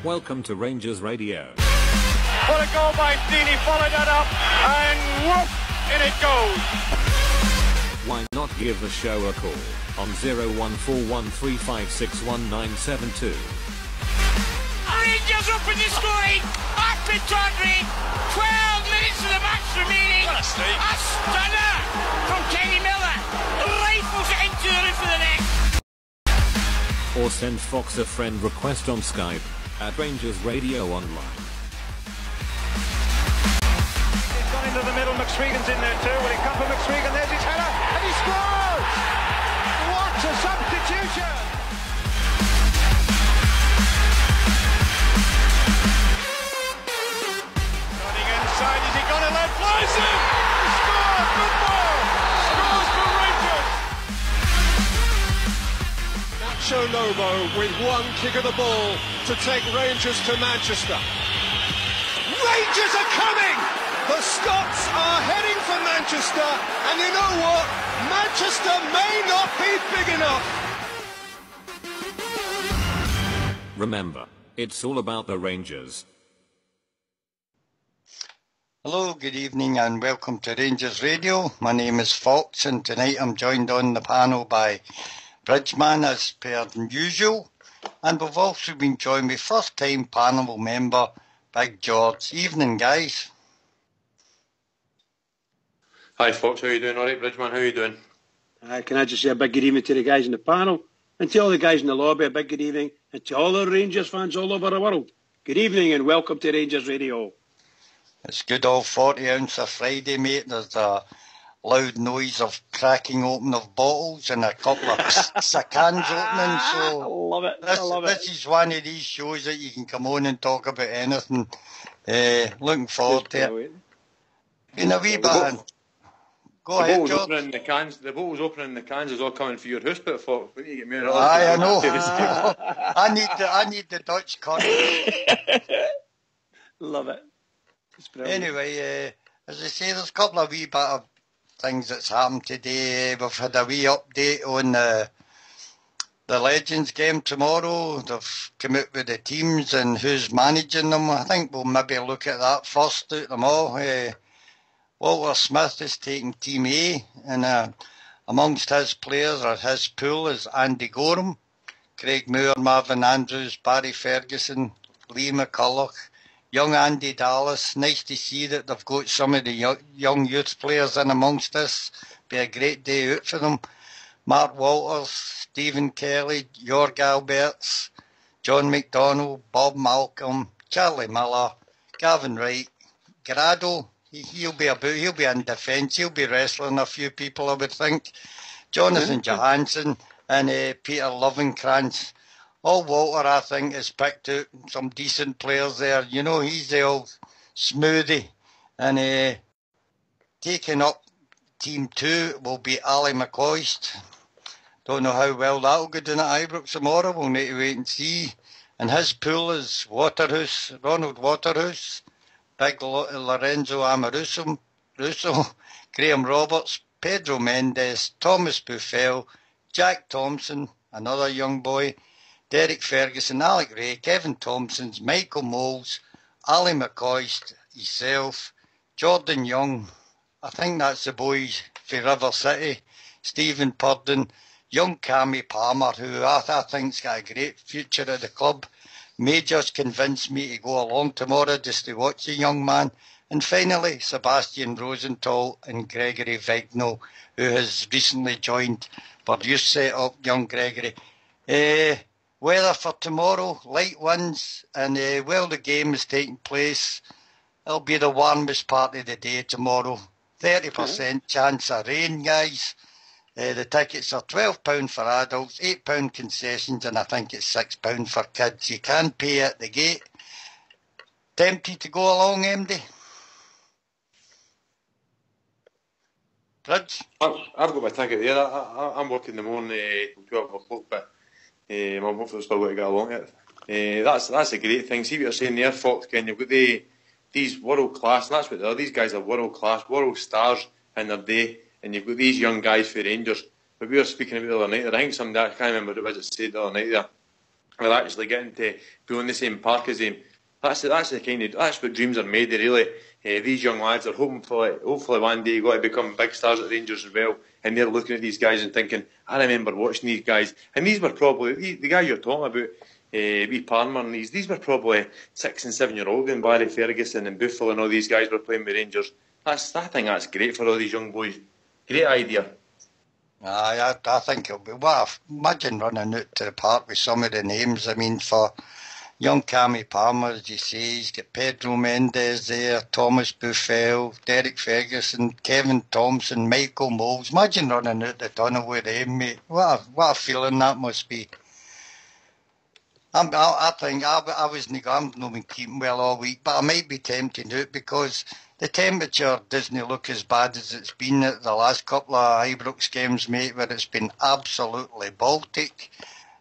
Welcome to Rangers Radio. What a goal by Steely, followed that up, and whoop, in it goes. Why not give the show a call on 01413561972. Rangers up in the scoring, after Tawdry, 12 minutes of the match remaining. What a strike. A stunner from Kenny Miller, rifles it into the roof of the net. Or send Fox a friend request on Skype at RangersRadio.online. He's gone into the middle, McSwegan's in there too. Will he come for McSwegan? There's his header, and he scores! What a substitution! Running inside, is he gonna let flies in? He scores! Good ball! Scores for Rangers! Nacho Lobo with one kick of the ball to take Rangers to Manchester. Rangers are coming! The Scots are heading for Manchester, and you know what? Manchester may not be big enough. Remember, it's all about the Rangers. Hello, good evening and welcome to Rangers Radio. My name is Fox and tonight I'm joined on the panel by Bridgeman as per usual, and we've also been joined by first time panel member Big George. Evening guys. Hi Fox, how are you doing? Alright Bridgeman, how are you doing? Can I just say a big good evening to the guys in the panel and to all the guys in the lobby, a big good evening, and to all the Rangers fans all over the world. Good evening and welcome to Rangers Radio. It's good old 40 ounce of Friday, mate. There's a loud noise of cracking open of bottles and a couple of cans opening. So I love it. This is one of these shows that you can come on and talk about anything. Looking forward to it. Been a wee bit. Go ahead, George. The bottles opening in the cans is all coming for your house, but Fox, when you get me around. Aye, I know. I need the Dutch curry. Love it. Anyway, as I say, there's a couple of wee bit of things that's happened today. We've had a wee update on the Legends game tomorrow. They've come out with the teams and who's managing them. I think we'll maybe look at that first out of them all. Walter Smith is taking Team A, and amongst his players or his pool is Andy Gorham, Craig Moore, Marvin Andrews, Barry Ferguson, Lee McCulloch, young Andy Dallas. Nice to see that they've got some of the young youth players in amongst this. Be a great day out for them. Mark Walters, Stephen Kelly, Jorg Alberts, John McDonald, Bob Malcolm, Charlie Miller, Gavin Wright, Grado. He'll be in defence. He'll be wrestling a few people, I would think. Jonathan Johansson and Peter Lovenkrands. All Walter, I think, has picked out some decent players there. You know, he's the old smoothie. And taking up Team 2 will be Ali McCoist. Don't know how well that'll go down at Ibrox tomorrow. We'll need to wait and see. And his pool is Waterhouse, Ronald Waterhouse, Big Lorenzo Amoruso, Graham Roberts, Pedro Mendes, Thomas Buffel, Jack Thompson, another young boy, Derek Ferguson, Alec Ray, Kevin Thompsons, Michael Moles, Ali McCoist, himself, Jordan Young, I think that's the boys for River City, Stephen Purden, young Cammy Palmer, who I think's got a great future at the club. May just convince me to go along tomorrow just to watch the young man. And finally, Sebastian Rosenthal and Gregory Vigno, who has recently joined but youth set up, young Gregory. Weather for tomorrow, light winds, and while the game is taking place, it'll be the warmest part of the day tomorrow. 30% chance of rain, guys. The tickets are £12 for adults, £8 concessions, and I think it's £6 for kids. You can pay at the gate. Tempted to go along, MD? Bridge? I've got my ticket there. I'm working the morning till 12 o'clock, but I'm hopefully still going to get along it. That's a great thing. See what you're saying there, Fox, Ken. You've got these world class, and that's what they are. These guys are world class, world stars in their day. And you've got these young guys for Rangers. But we were speaking about the other night. I think somebody, I can't remember what it was that said the other night there. They're actually getting to be on the same park as him. That's what dreams are made of, really. These young lads are hopefully one day got to become big stars at Rangers as well, and they're looking at these guys and thinking, I remember watching these guys, and these were probably the guy you're talking about, wee Palmer, and these were probably 6 and 7 year old when Barry Ferguson and Buffalo and all these guys were playing with Rangers. I think that's great for all these young boys. Great idea. I think it'll be. Imagine running out to the park with some of the names. I mean, for young Cammy Palmer, as you say, he's got Pedro Mendes there, Thomas Buffel, Derek Ferguson, Kevin Thompson, Michael Moles. Imagine running out the tunnel with them, mate. What a feeling that must be. I think I wasn't not been keeping well all week, but I might be tempted out because the temperature doesn't look as bad as it's been at the last couple of Ibrox games, mate, where it's been absolutely Baltic.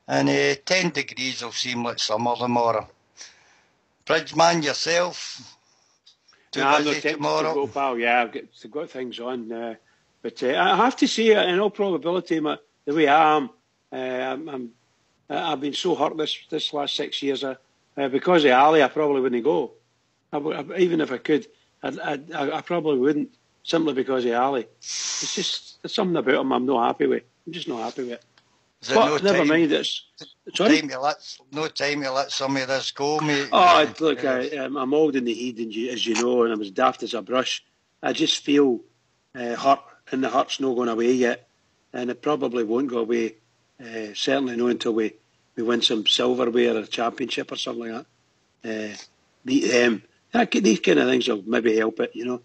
And 10 degrees will seem like summer tomorrow. Bridgeman, yourself? I'm not tempted tomorrow? To go, pal. Yeah, I've got things on. But I have to say, in all probability, the way I am, I've been so hurt this last 6 years. Because of Ali, I probably wouldn't go. Even if I could, I probably wouldn't, simply because of Ali. It's just there's something about him I'm not happy with. I'm just not happy with. But never mind. No time to let some of this go, mate. Oh, look, I'm old in the head, as you know, and I'm as daft as a brush. I just feel hurt, and the hurt's not going away yet, and it probably won't go away. Certainly not until we win some silverware or a championship or something like that. Beat them. These kind of things will maybe help it, you know.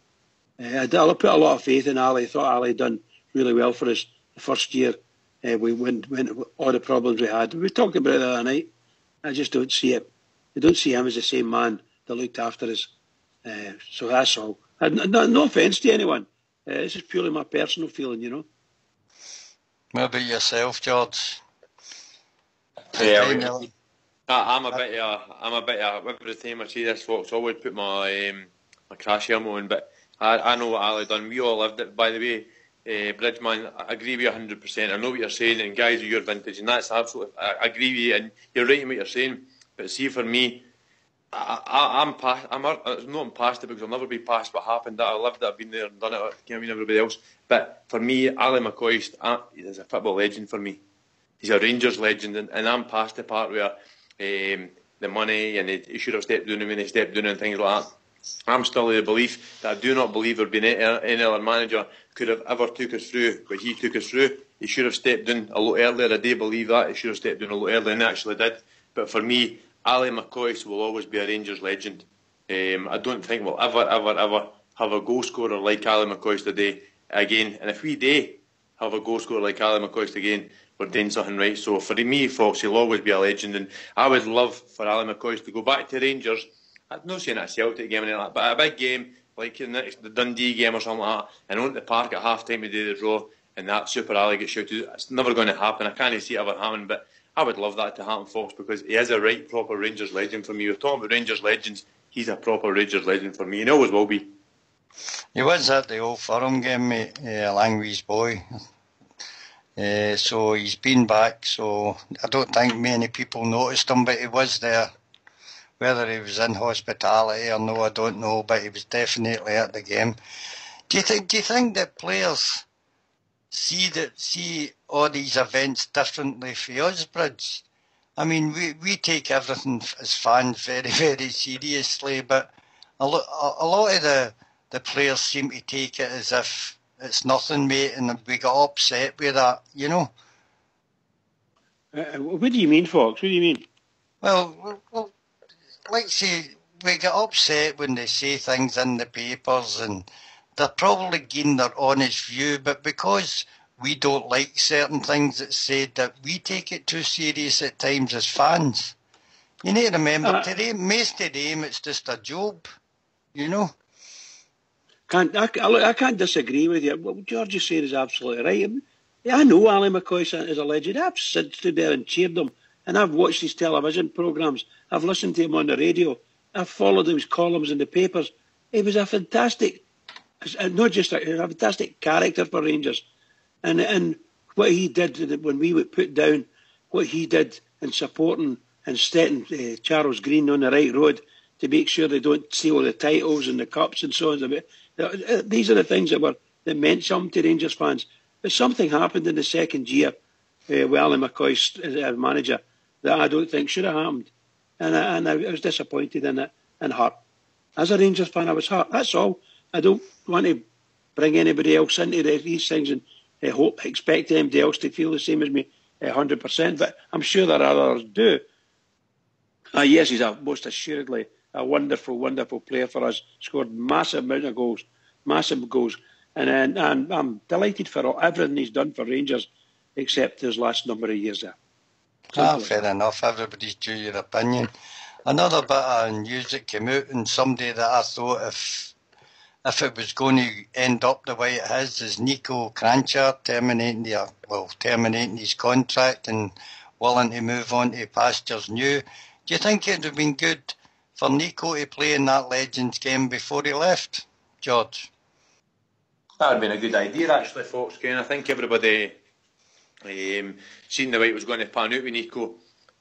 I put a lot of faith in Ali. I thought Ali done really well for us the first year. We went all the problems we had. We talked about it the other night. I just don't see it. I don't see him as the same man that looked after us. So that's all. No offence to anyone. This is purely my personal feeling, you know. What about yourself, George? Yeah, I'm a bit of every time I see this, folks, I always put my crash helmet on. But I know what Ali done. We all lived it, by the way. Bridgeman, I agree with you 100%. I know what you're saying, and guys of your vintage, and that's absolutely. I agree with you, and you're right in what you're saying. But see, for me, I'm past. I'm not past it because I'll never be past what happened. I lived it. I've been there and done it. I can't mean everybody else. But for me, Ali McCoist is a football legend for me. He's a Rangers legend, and I'm past the part where the money and he should have stepped down when he stepped down and things like that. I'm still of the belief that I do not believe there been any other manager could have ever took us through what he took us through. He should have stepped down a lot earlier. I do believe that. He should have stepped down a lot earlier, and he actually did. But for me, Ali McCoist will always be a Rangers legend. I don't think we'll ever have a goal scorer like Ali McCoist today again. And if we do have a goal scorer like Ali McCoist again, we're doing something right. So for me, folks, he'll always be a legend. And I would love for Ali McCoist to go back to Rangers. I'm not saying a Celtic game or anything like that, but a big game like the Dundee game or something like that, and on at the park at half time to do the draw, and that Super Ali gets shouted. It's never going to happen. I can't see it ever happening, but I would love that to happen, folks, because he is a right proper Rangers legend for me. We're talking about Rangers legends. He's a proper Rangers legend for me, and always will be. He was at the Old Firm game, mate, along with his boy. So he's been back, so I don't think many people noticed him, but he was there. Whether he was in hospitality or no, I don't know, but he was definitely at the game. Do you think that players see all these events differently for us, Bridge? I mean, we take everything as fans very, very seriously, but a lot of the players seem to take it as if it's nothing, mate, and we got upset with that, you know? What do you mean, Fox? What do you mean? Well, like say, we get upset when they say things in the papers, and they're probably giving their honest view, but because we don't like certain things that's said, that we take it too serious at times as fans. You need to remember, most of them, it's just a job, you know? I can't disagree with you. What George is saying is absolutely right. I know Ali McCoy is a legend. I've stood there and cheered him, and I've watched his television programmes. I've listened to him on the radio. I've followed his columns in the papers. He was a fantastic, not just a fantastic character for Rangers. And what he did when we were put down, what he did in supporting and setting Charles Green on the right road to make sure they don't steal the titles and the cups and so on. These are the things that meant something to Rangers fans. But something happened in the second year with Alan McCoy as manager that I don't think should have happened. And I was disappointed in it and hurt. As a Rangers fan, I was hurt. That's all. I don't want to bring anybody else into these things and expect anybody else to feel the same as me 100%. But I'm sure that others do. Yes, he's most assuredly a wonderful, wonderful player for us. Scored massive amount of goals, massive goals. And I'm delighted for everything he's done for Rangers, except his last number of years there. Fair enough. Everybody's due your opinion. Another bit of news that came out, and somebody that I thought if it was going to end up the way it is Nico Kranjčar terminating his contract and willing to move on to pastures new. Do you think it would have been good for Nico to play in that Legends game before he left, George? That would have been a good idea, actually, folks. I think everybody seen the way it was going to pan out with Nico.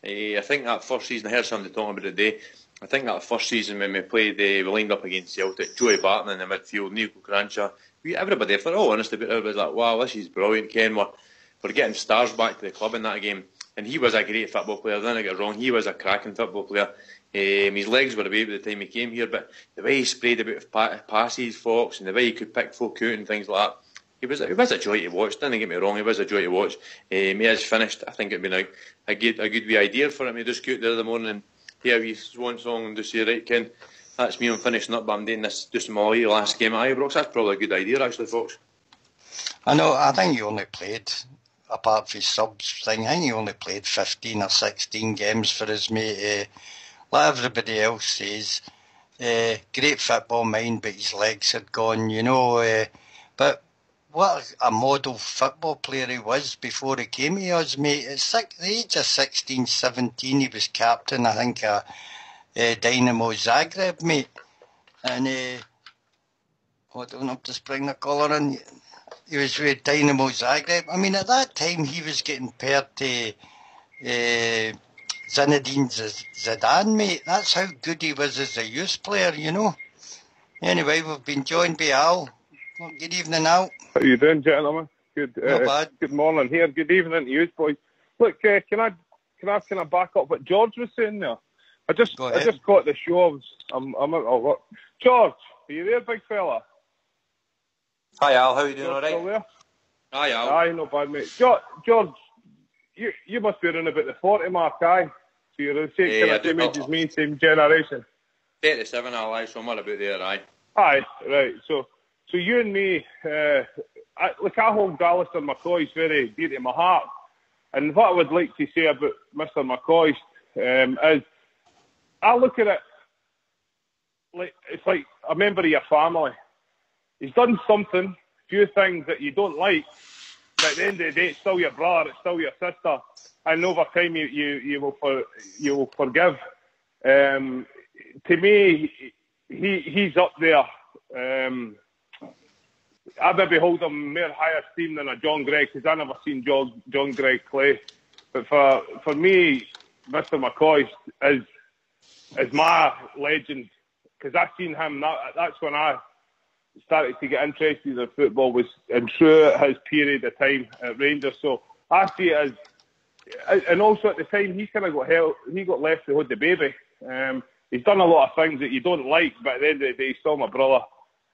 I think that first season, I heard somebody talking about it today. I think that first season when we played, we lined up against Celtic, Joey Barton in the midfield, Nico Kranjčar. Everybody, if they're all honest about it, everybody's like, wow, this is brilliant, Ken. We're getting stars back to the club in that game. And he was a great football player, don't get it wrong. He was a cracking football player. His legs were away by the time he came here, but the way he sprayed about passes, Fox, and the way he could pick folk out and things like that, it was a joy to watch. Don't get me wrong, it was a joy to watch. He has finished. I think it'd been a good wee idea for him to just go out there in the morning and hear a wee swan song and just say, right, Ken, that's me, I'm finishing up, but I'm doing this just my last game at Ibrox. That's probably a good idea, actually, folks. I know. I think he only played, apart from his subs thing, I think he only played 15 or 16 games for his mate. Like everybody else says, great football mind, but his legs had gone, but what a model football player he was before he came to us, mate. At the age of 16, 17, he was captain, I think, Dynamo Zagreb, mate. And, hold on, I'll just bring the colour in. He was with Dynamo Zagreb. I mean, at that time, he was getting paired to Zinedine Zidane, mate. That's how good he was as a youth player, Anyway, we've been joined by Al. Well, good evening, Al. How are you doing, gentlemen? Not bad. Good morning here. Good evening to you, boys. Look, can I kind of back up what George was saying there? I just caught the show. I'm out of work. George, are you there, big fella? Hi, Al. How are you doing? All right? There? Hi, Al. Aye, not bad, mate. George, you must be around about the 40 mark, aye? So you're the same kind of image as me, same generation. 37, Al, aye, so I'm all about there, aye. Aye, right. So you and me, I hold Alistair McCoy's very dear to my heart. And what I would like to say about Mr. McCoy is, I look at it like it's like a member of your family. He's done something, few things that you don't like, but at the end of the day, it's still your brother, it's still your sister, and over time you will forgive. To me, he's up there. I maybe hold him more higher esteem than a John Gregg, because I never seen John Gregg play. But for me, Mr. McCoy is my legend, because I've seen him. That's when I started to get interested in football, was and through his period of time at Rangers. So I see it as, and also at the time he kind of got left to hold the baby. He's done a lot of things that you don't like, but at the end of the day, he's still my brother,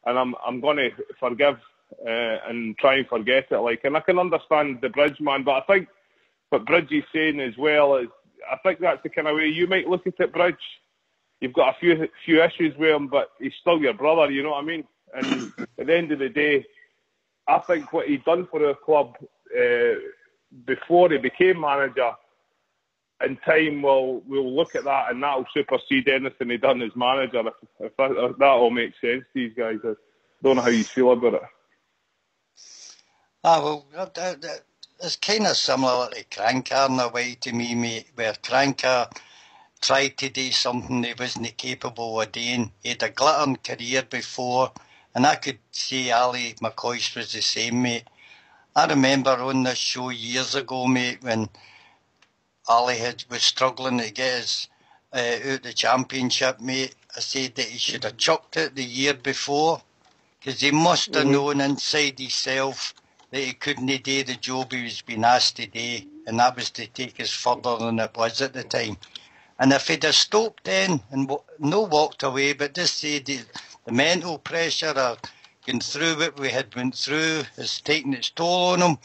and I'm going to forgive and try and forget it. And I can understand the Bridge man, but I think what Bridge is saying as well is, I think that's the kind of way you might look at it, Bridge. You've got a few issues with him, but he's still your brother, you know what I mean? And at the end of the day, I think what he'd done for our club before he became manager, in time we'll look at that, and that'll supersede anything he done as manager. If that all makes sense to these guys, I don't know how you feel about it. It's kind of similar to Kranjčar in a way to me, mate, where Kranjčar tried to do something he wasn't capable of doing. He had a glittering career before, and I could say Ali McCoy was the same, mate. I remember on this show years ago, mate, when Ali was struggling to get us out the championship, mate. I said that he should have chucked it the year before, because he must have known inside himself that he couldn't do the job he was being asked to do, and that was to take us further than it was at the time. And if he'd have stopped then and no walked away, but just said the mental pressure of going through what we had went through has taken its toll on him,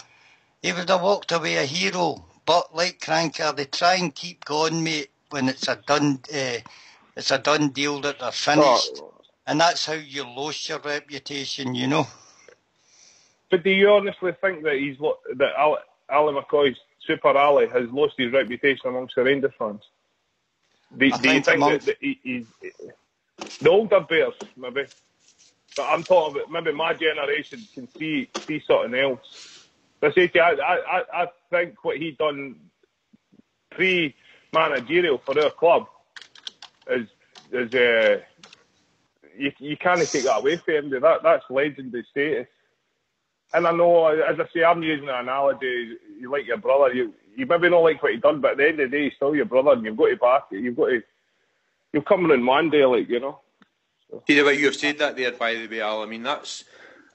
he would have walked away a hero. But like Cranker, they try and keep going, mate, when it's a done deal that they're finished. Oh. And that's how you lose your reputation, you know. But do you honestly think that Ali McCoy's Super Ali has lost his reputation amongst the Rangers fans? Do you think that he's the older bears, maybe? But I'm talking about maybe my generation can see something else. But I think what he done pre-managerial for our club is you can't take that away from him. That's legendary status. And I know, as I say, I'm using an analogy. You like your brother. You maybe not like what he done, but at the end of the day, he's still your brother, and you've got to back it. You'll come in one day, like, you know. So. See the way you've said that there, by the way, Al. I mean, that's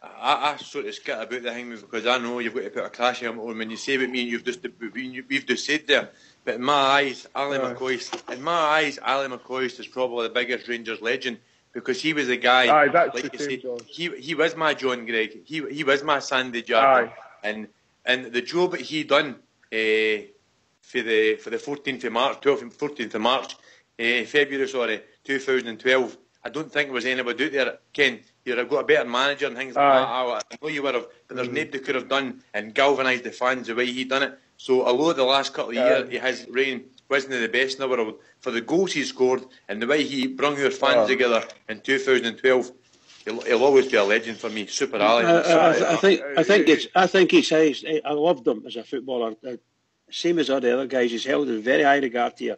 I sort of skit about the thing because I know you've got to put a crash helmet on when you say about me, and we've just said there. But in my eyes, Ali McCoist is probably the biggest Rangers legend. Because he was the guy, like you said, he was my John Gregg, he was my Sandy Jarvin, and the job that he done for the 14th of March, February 2012. I don't think there was anybody out there. Ken, you'd have got a better manager and things like that. I know you would have, but there's nobody could have done and galvanised the fans the way he done it. So although the last couple of years his reign wasn't the best in the world, for the goals he scored and the way he brought our fans together in 2012, he'll always be a legend for me. Super Ali. I think he's I loved him as a footballer. Same as all the other guys, he's held in very high regard here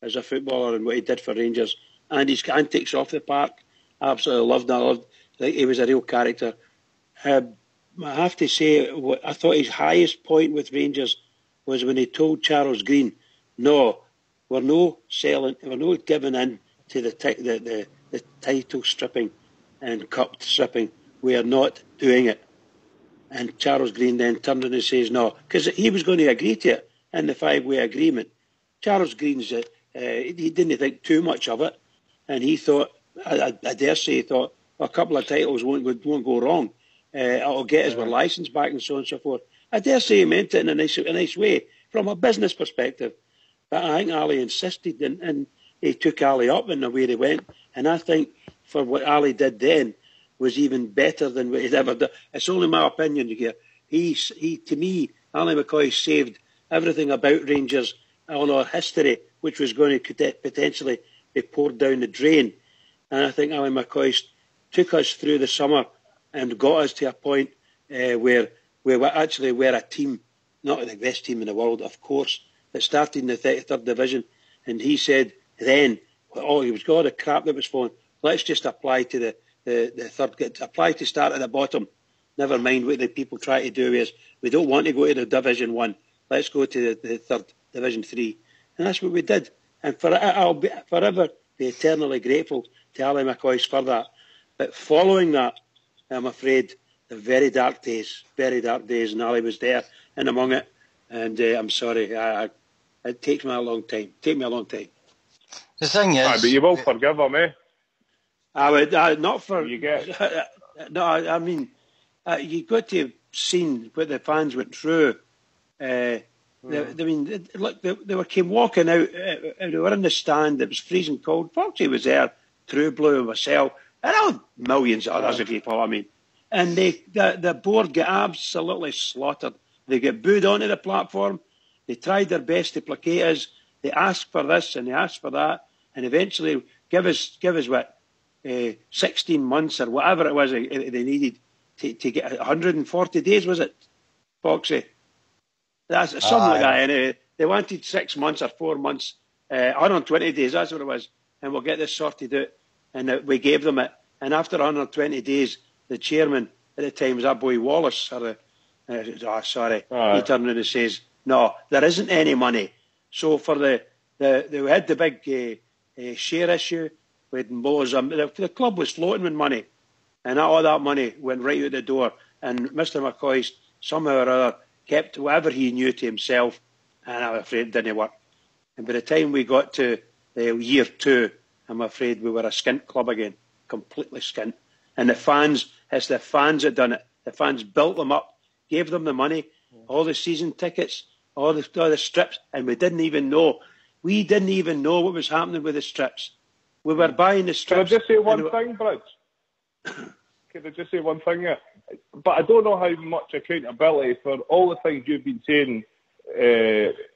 as a footballer and what he did for Rangers. And his antics off the park, I absolutely loved him. I think he was a real character. I have to say, I thought his highest point with Rangers was when he told Charles Green, "No, we're no selling, we're no giving in to the title stripping and cup stripping. We are not doing it." And Charles Green then turned and says, "No," because he was going to agree to it in the 5-way agreement. Charles Green's he didn't think too much of it, and he thought, I dare say, he thought a couple of titles won't go wrong. It'll get us our licence back and so on and so forth. I dare say he meant it in a nice way from a business perspective. But I think Ali insisted, and he took Ali up in the way they went. And I think for what Ali did then was even better than what he'd ever done. It's only my opinion here. He to me, Ali McCoy saved everything about Rangers on our history, which was going to potentially be poured down the drain. And I think Ali McCoy took us through the summer and got us to a point where we actually were a team, not the best team in the world, of course, that started in the third division. And he said then, he was got all the crap that was falling. Let's just apply to the third, apply to start at the bottom. Never mind what the people try to do is, we don't want to go to the Division 1. Let's go to the third, Division 3. And that's what we did. And I'll forever be eternally grateful to Ali McCoy for that. But following that, I'm afraid, the very dark days, and Ali was there and among it. And I'm sorry, it takes me a long time. The thing is... but you will forgive him, eh? I would, not for... You get... No, I mean, you got to have seen what the fans went through. I mean, look, they came walking out, they were in the stand, it was freezing cold. Foxy was there, True Blue, myself, and all millions of others of people, I mean. And the board got absolutely slaughtered. They get booed onto the platform. They tried their best to placate us. They asked for this and they asked for that, and eventually give us what, 16 months or whatever it was they needed to get 140 days, was it, Foxy? That's something like that. Anyway, they wanted 6 months or 4 months, 120 days. That's what it was, and we'll get this sorted out. And we gave them it. And after 120 days, the chairman at the time was that boy Wallace. He turned around and says, "No, there isn't any money. So for they had the big share issue with the club was floating with money, and all that money went right out the door. And Mr. McCoy somehow or other kept whatever he knew to himself, and I'm afraid it didn't work. And by the time we got to year 2, I'm afraid we were a skint club again, completely skint. And the fans, it's the fans that done it. The fans built them up, gave them the money, all the season tickets, all the strips, and we didn't even know. We didn't even know what was happening with the strips. We were buying the strips. Can I just say one thing, Bridge? Can I just say one thing here? But I don't know how much accountability for all the things you've been saying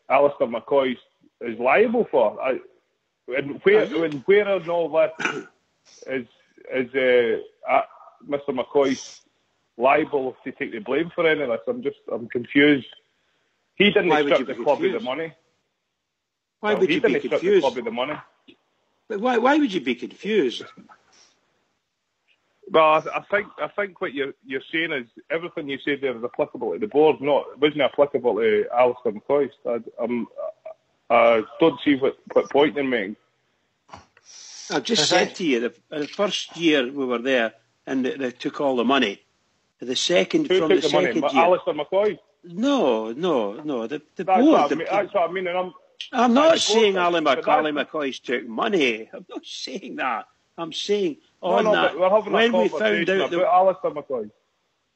Alistair McCoy is liable for. And where in all this is Mr. McCoy liable to take the blame for any of this? I'm confused. He didn't strip the club of the money. Why would you be confused? Strip the club of the money. But why would you be confused? Well, I think what you're saying is everything you said there is applicable to the board. It wasn't applicable to Alistair McCoy. I don't see what point you're making. I've just said to you, the first year we were there and they took all the money. The second Who from took the the money? second year. Alistair McCoy? No. The that's board. That's what I mean. And I'm not saying Ali McCoy took money. I'm not saying that. I'm saying on that when we found out that Alistair McCoy.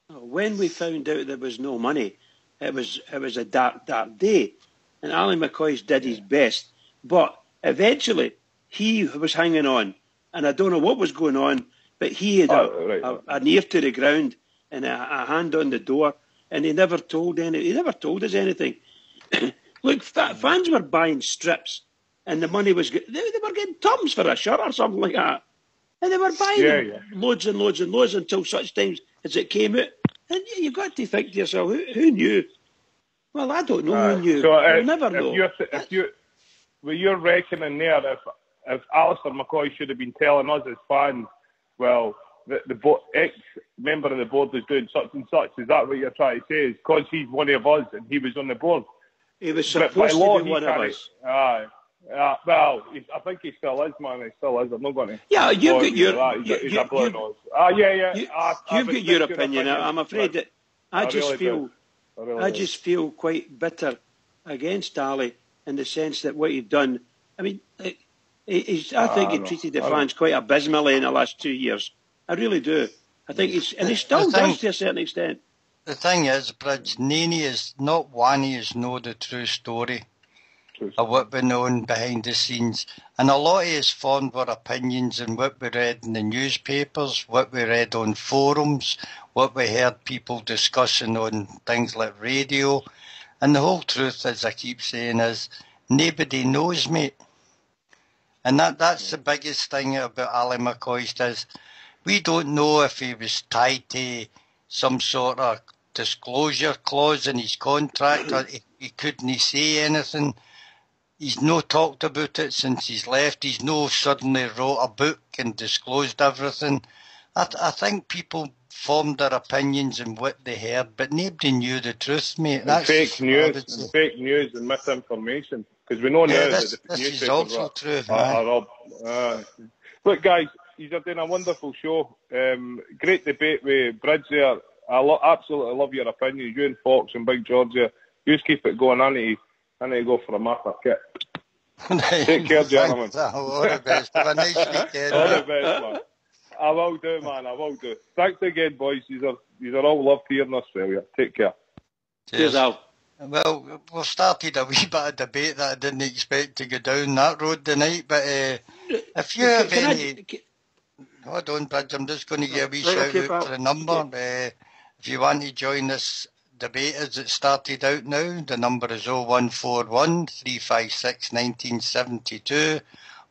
When we found out there was no money, it was a dark day, and Ali McCoy did his best, but eventually he was hanging on, and I don't know what was going on, but he had an ear to the ground and a hand on the door, and he never told us anything. Look, fans were buying strips, and the money was they were getting Tums for a shirt or something like that, and they were buying loads and loads and loads until such times as it came out. And you've got to think to yourself, who knew? Well, I don't know who knew. So We'll never know. You're reckoning there, if Alistair McCoy should have been telling us as fans, well, the ex-member of the board was doing such and such, is that what you're trying to say? Is because he's one of us and he was on the board? He was supposed to be one of us. Well, I think he still is, man. He still is. I'm not going to. Yeah, you've got He's a blue nose. You've got your opinion. I'm afraid that I just feel quite bitter against Ali in the sense that what he'd done. I mean, I think he treated the fans quite abysmally in the last 2 years. I really do. I think he still does to a certain extent. The thing is, Bridge, Nini is not one is know the true story of what went on behind the scenes. And a lot of his formed were opinions and what we read in the newspapers, what we read on forums, what we heard people discussing on things like radio. And the whole truth, as I keep saying, is nobody knows, mate. And that's the biggest thing about Ali McCoy is we don't know if he was tied to some sort of disclosure clause in his contract or he couldn't say anything. He's no talked about it since he's left. He's no suddenly wrote a book and disclosed everything. I think people formed their opinions and what they heard, but nobody knew the truth, mate. That's fake news and misinformation. Because we know now that the this is also true. Look, guys, you're doing a wonderful show. Great debate with Bridge there. I absolutely love your opinions. You and Fox and Big George here. You just keep it going. I need to go for a matter kit. Take care, gentlemen. All the best. Have a nice weekend. All the best, man. I will do, man. I will do. Thanks again, boys. These are all loved here in Australia. Take care. Cheers, Al. Well, we've started a wee bit of debate that I didn't expect to go down that road tonight, but if you have any... Hold on, Bridge, I'm just going to give a wee shout out to the number. If you want to join this debate as it started out now, the number is 0141 356 1972,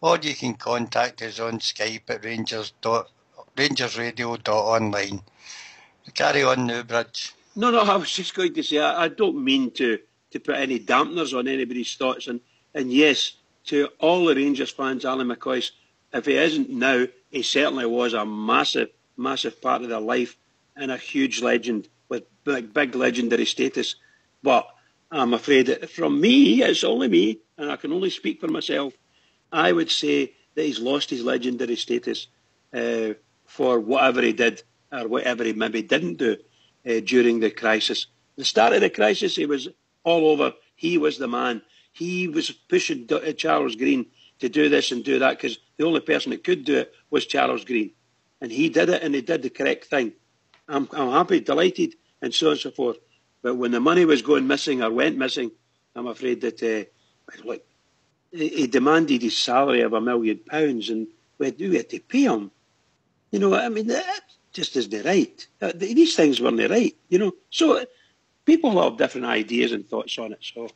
or you can contact us on Skype at RangersRadio.online. Carry on now, Bridge. No, I was just going to say, I don't mean to put any dampeners on anybody's thoughts. And yes, to all the Rangers fans, Ali McCoy, if he isn't now, he certainly was a massive, massive part of their life and a huge legend with big legendary status. But I'm afraid that from me, it's only me, and I can only speak for myself, I would say that he's lost his legendary status for whatever he did or whatever he maybe didn't do during the crisis. The start of the crisis, he was all over. He was the man. He was pushing Charles Green to do this and do that because the only person that could do it was Charles Green. And he did it, and he did the correct thing. I'm happy, delighted, and so on and so forth. But when the money was going missing or went missing, I'm afraid that he demanded his salary of £1 million, and we had to pay him. You know, I mean, that just isn't right. These things weren't right, you know. So people have different ideas and thoughts on it. So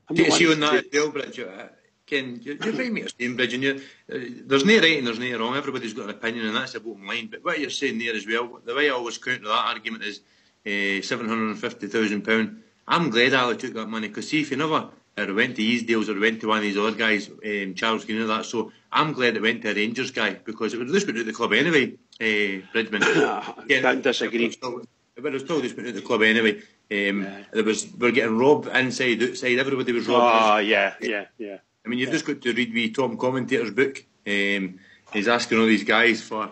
I'm not see on that Delbridge, Ken, you're right, mate, Stonebridge, and there's no right and there's no wrong. Everybody's got an opinion, and that's the bottom line. But what you're saying there as well, the way I always counter that argument is £750,000. I'm glad Ali took that money, because see, if he never went to Easdale's or went to one of these other guys, Charles Green or that, so I'm glad it went to a Rangers guy, because it would have just been out the club anyway, Bridgman. Can't disagree. It would have still just been out the club anyway. We're getting robbed inside, outside, everybody was robbed. Oh, yeah. I mean, you've just got to read wee Tom Commentator's book. He's asking all these guys for,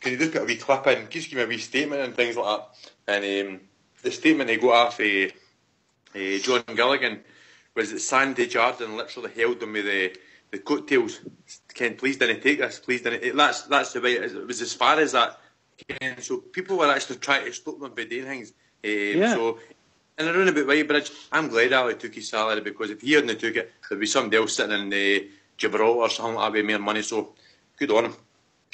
can you just put a wee clip in, just give me a wee statement and things like that. And the statement he got off John Gilligan was that Sandy Jardine literally held him with the coattails. Ken, please didn't take this, please didn't. That's the way it was, as far as that. Ken, so people were actually trying to stop them by doing things. So, in a roundabout way, Bridge, I'm glad Ali took his salary, because if he hadn't took it, there'd be somebody else sitting in Gibraltar or something like that with more money. So, good on him.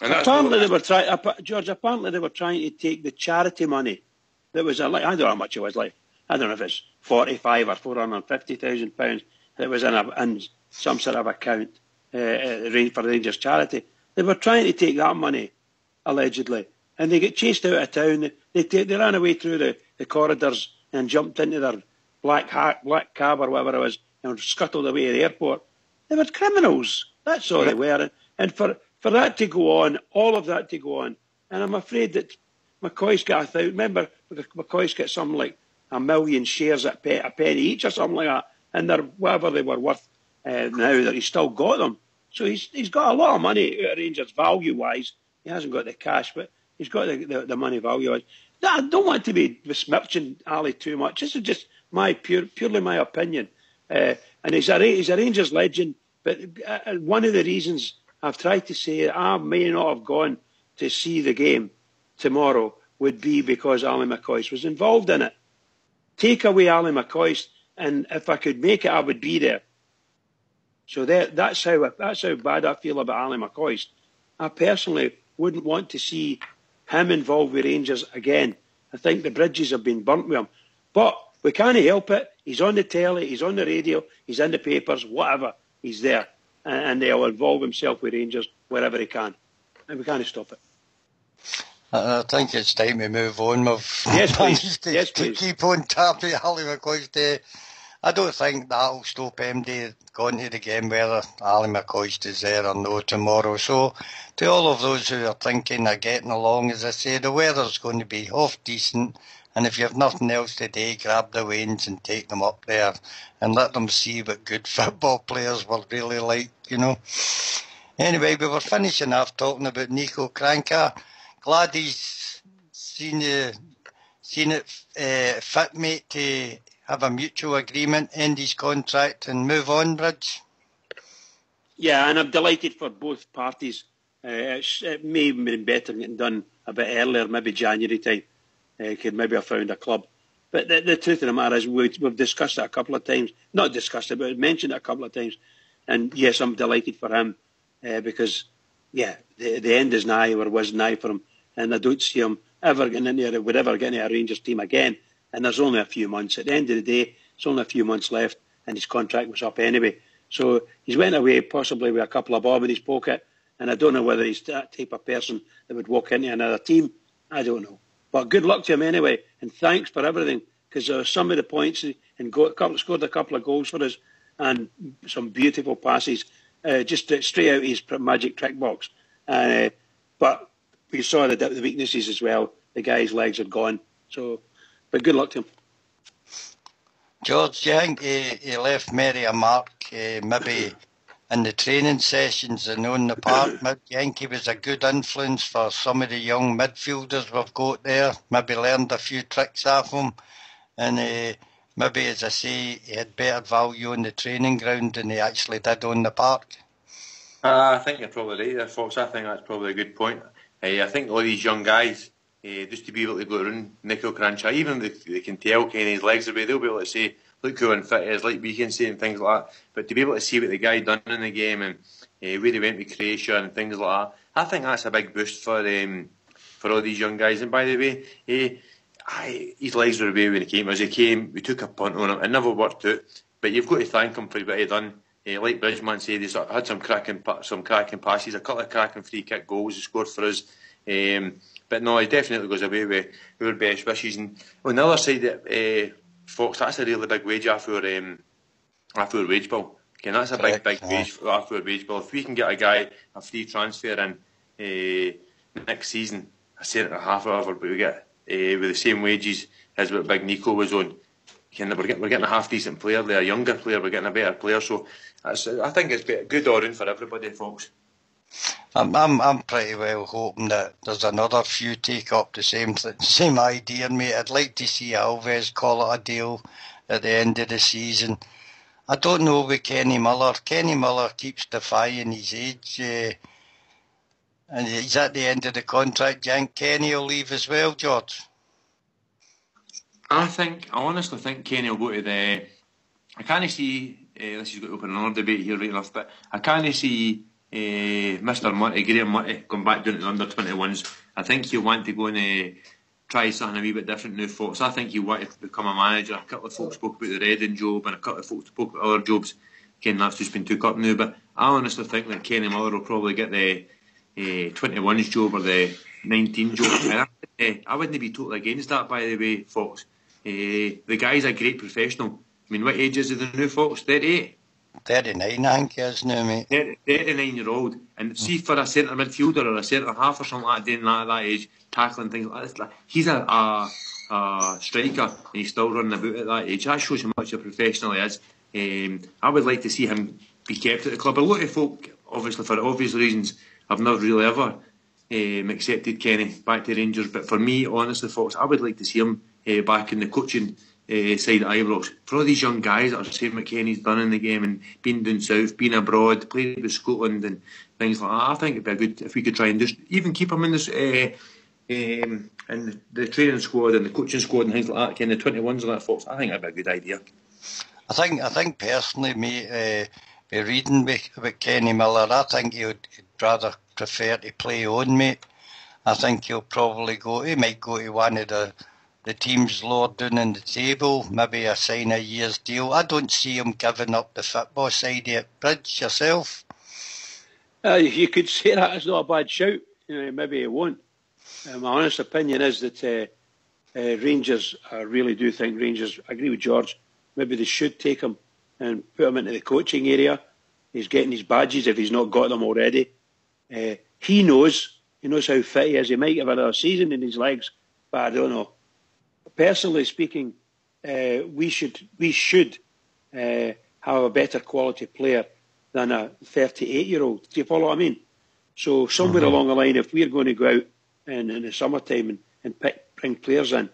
And apparently they were trying, George. Apparently they were trying to take the charity money. That was I don't know how much it was. Like, I don't know if it's £45,000 or £450,000. That was in some sort of account for Rangers charity. They were trying to take that money, allegedly, and they get chased out of town. They ran away through the corridors and jumped into their black cab or whatever it was and scuttled away at the airport. They were criminals. That's all they were. And for that to go on, all of that to go on, and I'm afraid that McCoy's got remember, McCoy's got something like 1 million shares at a penny each or something like that, and they're whatever they were worth now, that he's still got them. So he's got a lot of money out of Rangers value-wise. He hasn't got the cash, but he's got the money value-wise. I don't want to be besmirching Ali too much. This is just purely my opinion. And he's a Rangers legend, but one of the reasons I've tried to say I may not have gone to see the game tomorrow would be because Ali McCoist was involved in it. Take away Ali McCoist, and if I could make it, I would be there. So that's how bad I feel about Ali McCoist. I personally wouldn't want to see him involved with Rangers again. I think the bridges have been burnt with him. But we can't help it. He's on the telly, he's on the radio, he's in the papers, whatever. He's there. And he'll involve himself with Rangers wherever he can. And we can't stop it. I think it's time to move on. Yes, please. To keep on tapping Ali McCoist. I don't think that'll stop MD going to the game whether Ali McCoist is there or no tomorrow. So to all of those who are thinking of getting along, as I say, the weather's going to be half decent, and if you have nothing else today, grab the Wains and take them up there and let them see what good football players were really like, you know. Anyway, we were finishing off talking about Nico Kranka. Glad he's seen it fit, mate, to have a mutual agreement, end his contract and move on, Bridge. Yeah, and I'm delighted for both parties. It may have been better getting done a bit earlier, maybe January time. Could maybe have found a club. But the truth of the matter is we've discussed it a couple of times. Not discussed it, but mentioned it a couple of times. And yes, I'm delighted for him because, yeah, the end is nigh, or was nigh for him. And I don't see him ever getting into a Rangers team again. And there's only a few months. At the end of the day, it's only a few months left, and his contract was up anyway. So he's went away possibly with a couple of bob in his pocket, and I don't know whether he's that type of person that would walk into another team. I don't know. But good luck to him anyway, and thanks for everything, because some of the points, and scored a couple of goals for us, and some beautiful passes, just straight out his magic trick box. But we saw the weaknesses as well. The guy's legs are gone. So, but good luck to him. George, do you think he left Mary a mark, maybe in the training sessions and on the park? Maybe, do you think he was a good influence for some of the young midfielders we've got there? Maybe learned a few tricks off him, and maybe, as I say, he had better value on the training ground than he actually did on the park? I think you're probably right there, Fox. I think that's probably a good point. I think all these young guys, just to be able to go around Nico Crancha, even if they can tell Kenny's legs away, they'll be able to say, look how unfit he is, like we can say, and things like that. But to be able to see what the guy done in the game and where he went with Croatia and things like that, I think that's a big boost for all these young guys. And by the way, his legs were away when he came. As he came, we took a punt on him. It never worked out. But you've got to thank him for what he done. Like Bridgman said, he's had some cracking passes, a couple of cracking free kick goals he scored for us. But no, he definitely goes away with our best wishes. And on the other side, Fox, that's a really big wage after our wage bill. Okay, that's a big wage after our wage bill. If we can get a guy a free transfer in next season, a centre half or whatever, but we get with the same wages as what Big Nico was on, we're getting a half decent player there, a younger player, we're getting a better player. So I think it's good all round for everybody, folks. I'm pretty well hoping that there's another few take up the same idea, mate. I'd like to see Alves call it a deal at the end of the season. I don't know with Kenny Miller. Kenny Miller keeps defying his age, and he's at the end of the contract. Do you think Kenny will leave as well, George? I honestly think Kenny will go to the... I can't see... this is going to open another debate here right enough, but I can't see Mr. Murty, Graham Murty, going back down to the under-21s. I think he'll want to go and try something a wee bit different now, folks. I think he'll want to become a manager. A couple of folks spoke about the Reading job and a couple of folks spoke about other jobs. Again, that's just been took up now, but I honestly think that Kenny Miller will probably get the 21s job or the 19 job. I wouldn't be totally against that, by the way, folks. The guy's a great professional. I mean, what age is he now, folks? 38? 39, I think he is now, mate. 39-year-old. And see, for a centre midfielder or a centre half or something like that, doing that at that age, tackling things like that, he's a striker and he's still running about at that age. That shows how much a professional he is. I would like to see him be kept at the club. A lot of folk, obviously for obvious reasons, have never really ever accepted Kenny back to Rangers. But for me, honestly, folks, I would like to see him back in the coaching side at Ibrox. For all these young guys that are saying what Kenny's done in the game and been down south, been abroad, played with Scotland and things like that, I think it'd be good if we could try and just even keep him in this in the training squad and the coaching squad and things like that, kind of 21s and that, folks. I think that'd be a good idea. I think personally, mate, be reading with Kenny Miller, I think he'd rather prefer to play on, mate. I think he might go to one of the teams lower down in the table, maybe sign a year's deal. I don't see him giving up the football side of it. Bridge, yourself? You could say that. It's not a bad shout. Maybe he won't. My honest opinion is that Rangers, I really do think Rangers, I agree with George, maybe they should take him and put him into the coaching area. He's getting his badges if he's not got them already. He knows how fit he is. He might have another season in his legs, but I don't know. Personally speaking, we should have a better quality player than a 38-year-old. Do you follow what I mean? So somewhere along the line, if we're going to go out in the summertime and bring players in,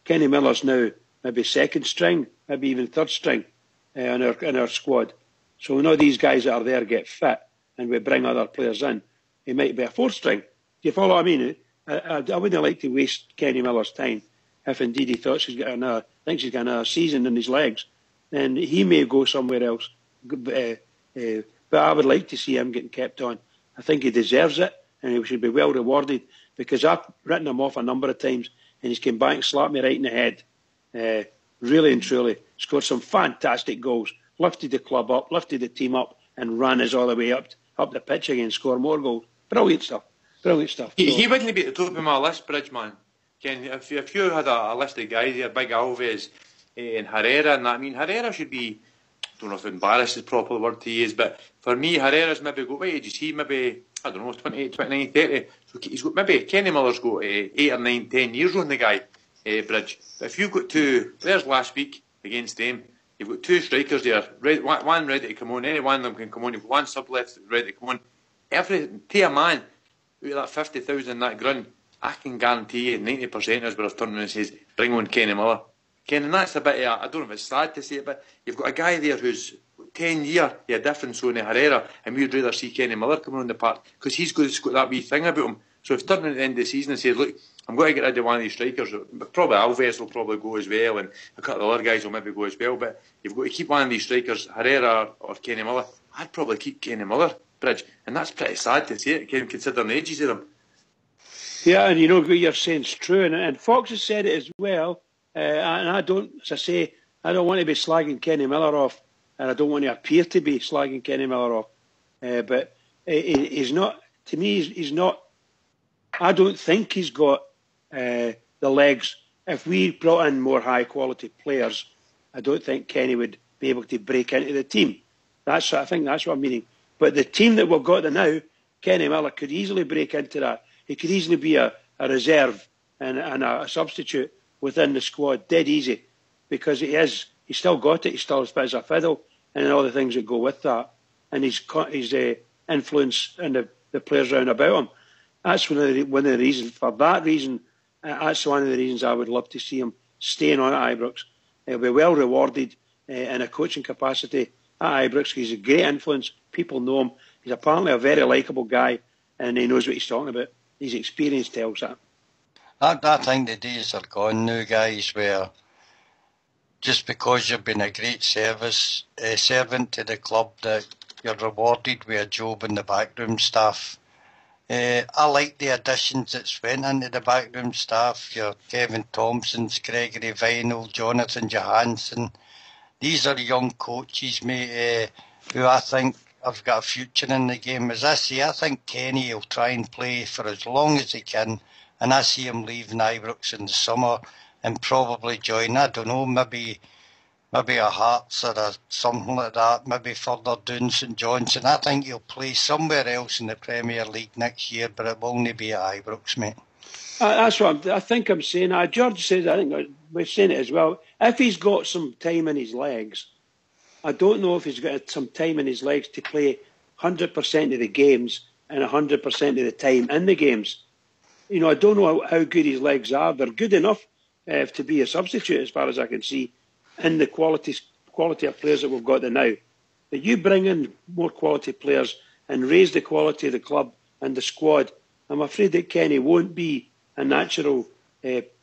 Kenny Miller's now maybe second string, maybe even third string in our squad. So when all these guys that are there get fit and we bring other players in, he might be a fourth string. Do you follow what I mean? I wouldn't like to waste Kenny Miller's time. If indeed he thinks he's got another season in his legs, then he may go somewhere else. But I would like to see him getting kept on. I think he deserves it, and he should be well rewarded, because I've written him off a number of times, and he's come back and slapped me right in the head. Really and truly, scored some fantastic goals, lifted the club up, lifted the team up, and ran us all the way up the pitch again, score more goals. Brilliant stuff. He wouldn't be at the top of my list, Bridgeman. Ken, if you had a list of guys here, Big Alves and Herrera and that, I mean, Herrera should be, I don't know if embarrassed is the proper word to use, but for me, Herrera's maybe got, what age is he? Maybe, I don't know, 28, 29, 30. So he's got, maybe Kenny Miller's got 8 or 9, 10 years on the guy, Bridge. But if you got 2 players last week against them, You've got two strikers there, one ready to come on. Any one of them can come on. You've got one sub left ready to come on. To a man, out of that 50,000 that grunt, I can guarantee you 90% is where I've turned around and says, bring on Kenny Miller. Ken, and that's a bit of, I don't know if it's sad to say it, but you've got a guy there who's 10 years, a difference on Herrera, and we'd rather see Kenny Miller coming on the park, because he's got that wee thing about him. So if turning at the end of the season and said, look, I'm going to get rid of one of these strikers, but probably Alves will probably go as well, and a couple of other guys will maybe go as well, but you've got to keep one of these strikers, Herrera or Kenny Miller. I'd probably keep Kenny Miller, Bridge, and that's pretty sad to say it, considering the ages of them. Yeah, and you know what you're saying is true, and Fox has said it as well, and I don't, as I say, I don't want to be slagging Kenny Miller off, and I don't want to appear to be slagging Kenny Miller off, but he's not, to me, he's not, I don't think he's got the legs. If we brought in more high quality players, I don't think Kenny would be able to break into the team. I think that's what I'm meaning. But the team that we've got now, Kenny Miller could easily break into that. He could easily be a reserve and a substitute within the squad, dead easy, because he's still got it. He's still as fit as a fiddle, and all the things that go with that, and his influence and the players round about him. That's one of the reasons. For that reason, that's one of the reasons I would love to see him staying on at Ibrox. He'll be well rewarded in a coaching capacity at Ibrox. He's a great influence. People know him. He's apparently a very likeable guy, and he knows what he's talking about. His experience tells that. I think the days are gone now, guys, where just because you've been a great servant to the club, that you're rewarded with a job in the backroom staff. I like the additions that's went into the backroom staff. Your Kevin Thompsons, Gregory Vinal, Jonathan Johansson. These are young coaches, mate, who I think have got a future in the game. As I say, I think Kenny will try and play for as long as he can, and I see him leaving Ibrox in the summer and probably join, I don't know, maybe a Hearts or something like that, maybe further down St Johnstone. I think he'll play somewhere else in the Premier League next year, but it will only be at Ibrox, mate. That's what I think I'm saying. George says, I think we're saying it as well. If he's got some time in his legs, I don't know if he's got some time in his legs to play 100% of the games and 100% of the time in the games. You know, I don't know how good his legs are. They're good enough to be a substitute, as far as I can see, in the quality of players that we've got there now. But you bring in more quality players and raise the quality of the club and the squad, I'm afraid that Kenny won't be a natural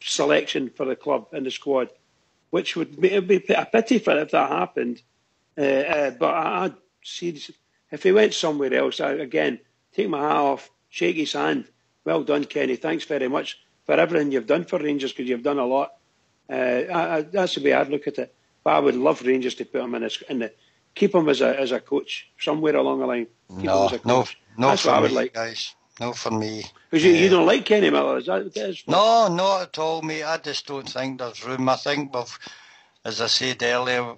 selection for the club and the squad, which would be a pity for it if that happened. But I'd see if he went somewhere else, again, take my hat off, shake his hand. Well done, Kenny. Thanks very much for everything you've done for Rangers, because you've done a lot. That's the way I'd look at it. But I would love Rangers to put him keep him as a coach somewhere along the line. No, that's what I would like, guys. No, for me. Because you don't like Kenny Miller, is that what it is? No, not at all, mate. I just don't think there's room. I think as I said earlier,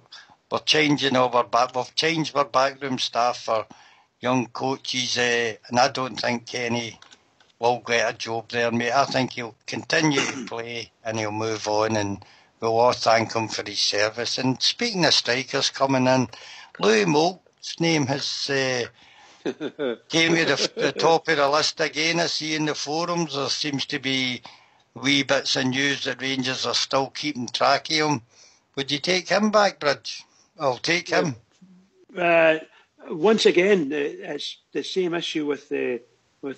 we've changed our backroom staff for young coaches, and I don't think Kenny will get a job there, mate. I think he'll continue to play and he'll move on, and we'll all thank him for his service. And speaking of strikers coming in, Louis Moult's name has came to the top of the list again. I see in the forums there seems to be wee bits of news that Rangers are still keeping track of him. Would you take him back, Bridge? I'll take him. Once again, it's the same issue with the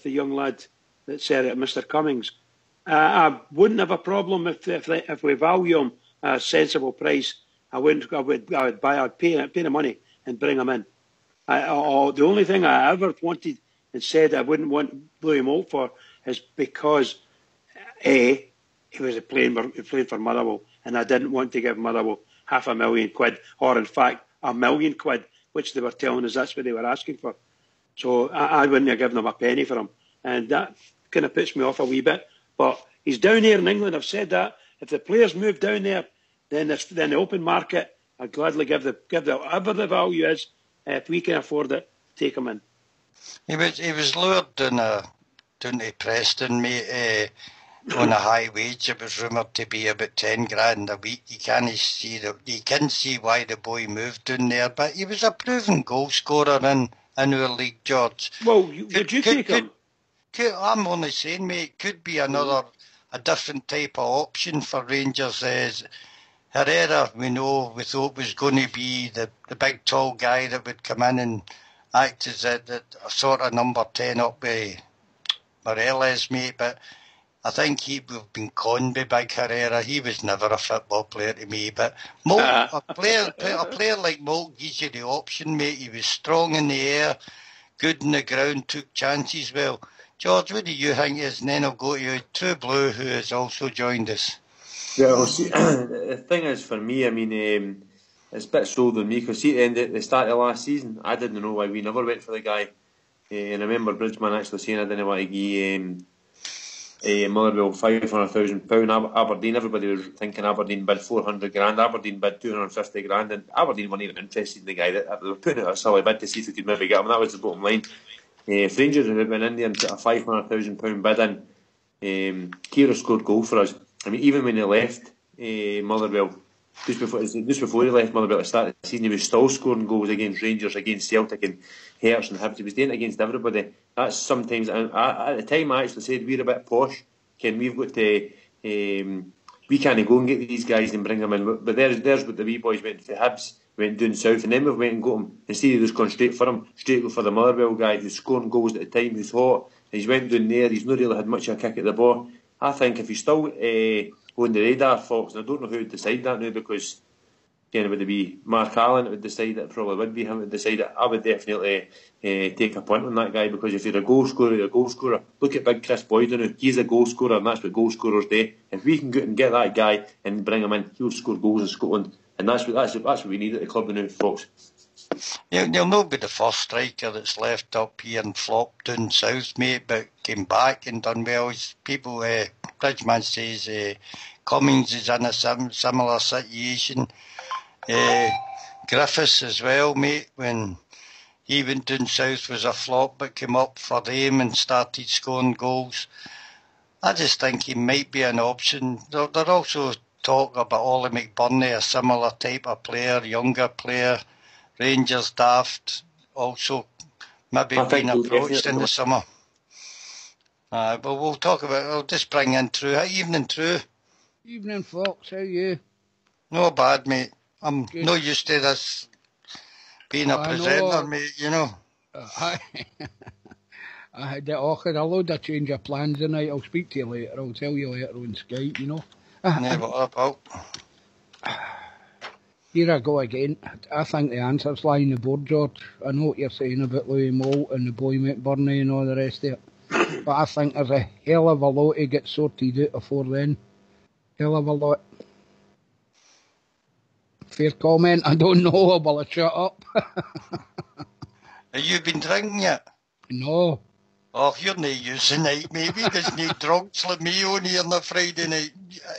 young lad that said it, Mr. Cummings. I wouldn't have a problem if we value him at a sensible price. I'd pay the money and bring him in. The only thing I ever wanted and said I wouldn't want Louis Moult for is because he was playing for Motherwell, and I didn't want to give Motherwell £500,000, or in fact £1 million, which they were telling us that's what they were asking for. So I wouldn't have given them a penny for him, and that kind of puts me off a wee bit. But he's down here in England. I've said that if the players move down there, then the open market, I'd gladly give whatever the value is. If we can afford it, take him in. He was lured down to Preston, mate, on a high wage. It was rumoured to be about 10 grand a week. You can see why the boy moved down there, but he was a proven goal scorer in our league, George. Well, would you take him? I'm only saying, mate, could be a different type of option for Rangers. Herrera, we thought was going to be the big tall guy that would come in and act as a sort of number 10 up with Morelos, mate, but I think we've been conned by Big Herrera. He was never a football player to me, but a player like Moult gives you the option, mate. He was strong in the air, good in the ground, took chances well. George, what do you think is? And then I'll go to True Blue, who has also joined us. Well, see, the thing is, for me, I mean, it's a bit sold on me, because see, at the start of last season, I didn't know why we never went for the guy. And I remember Bridgman actually saying I didn't want to give Motherwell £500,000. Aberdeen, everybody was thinking Aberdeen bid 400 grand, Aberdeen bid 250 grand, and Aberdeen weren't even interested in the guy. They were putting out a silly bid to see if we could maybe get him. That was the bottom line. If Rangers had been in there and put a £500,000 bid in, Kira scored goal for us. I mean, even when he left Motherwell, just before he left Motherwell at the start of the season, he was still scoring goals against Rangers, against Celtic and Hearts and Hibs. He was doing it against everybody. That's sometimes, and at the time I actually said we're a bit posh, Ken, we've got to, we can't go and get these guys and bring them in, but there's what the wee boys went for Hibs, went down south, and then we went and got him, instead of just going straight for him, straight for the Motherwell guy who's scoring goals at the time, who's hot, and he's went down there, he's not really had much of a kick at the ball. I think if he's still on the radar, Fox, and I don't know who would decide that now, because again, it would be Mark Allen that would decide it, probably would be him that would decide it. I would definitely take a punt on that guy, because if you're a goal scorer, you're a goal scorer. Look at big Chris Boyd now, he's a goal scorer, and that's what goal scorers do. If we can go and get that guy and bring him in, he'll score goals in Scotland, and that's what we need at the club now, Fox. You'll not be the first striker that's left up here and flopped down south, mate, but came back and done well. People, Bridgman says Cummings is in a similar situation. Griffiths as well, mate, when he went down south was a flop, but came up for them and started scoring goals. I just think he might be an option. They're also talk about Ollie McBurney, a similar type of player, younger player. Rangers daft, also maybe being approached in the summer. But we'll talk about it. I'll just bring in True. How evening, True? Evening, Fox. How are you? No bad, mate. I'm not used to this being a presenter, mate, you know. I had a load of change of plans tonight. I'll speak to you later. I'll tell you later on Skype, you know. Never about. Here I go again. I think the answer's lying on the board, George. I know what you're saying about Louis Moult and the boy McBurney and all the rest of it. But I think there's a hell of a lot to get sorted out before then. Hell of a lot. Fair comment, I don't know, but I'll shut up. Have you been drinking yet? No. Oh, you're not using night, maybe. There's no drunks like me on here on a Friday night.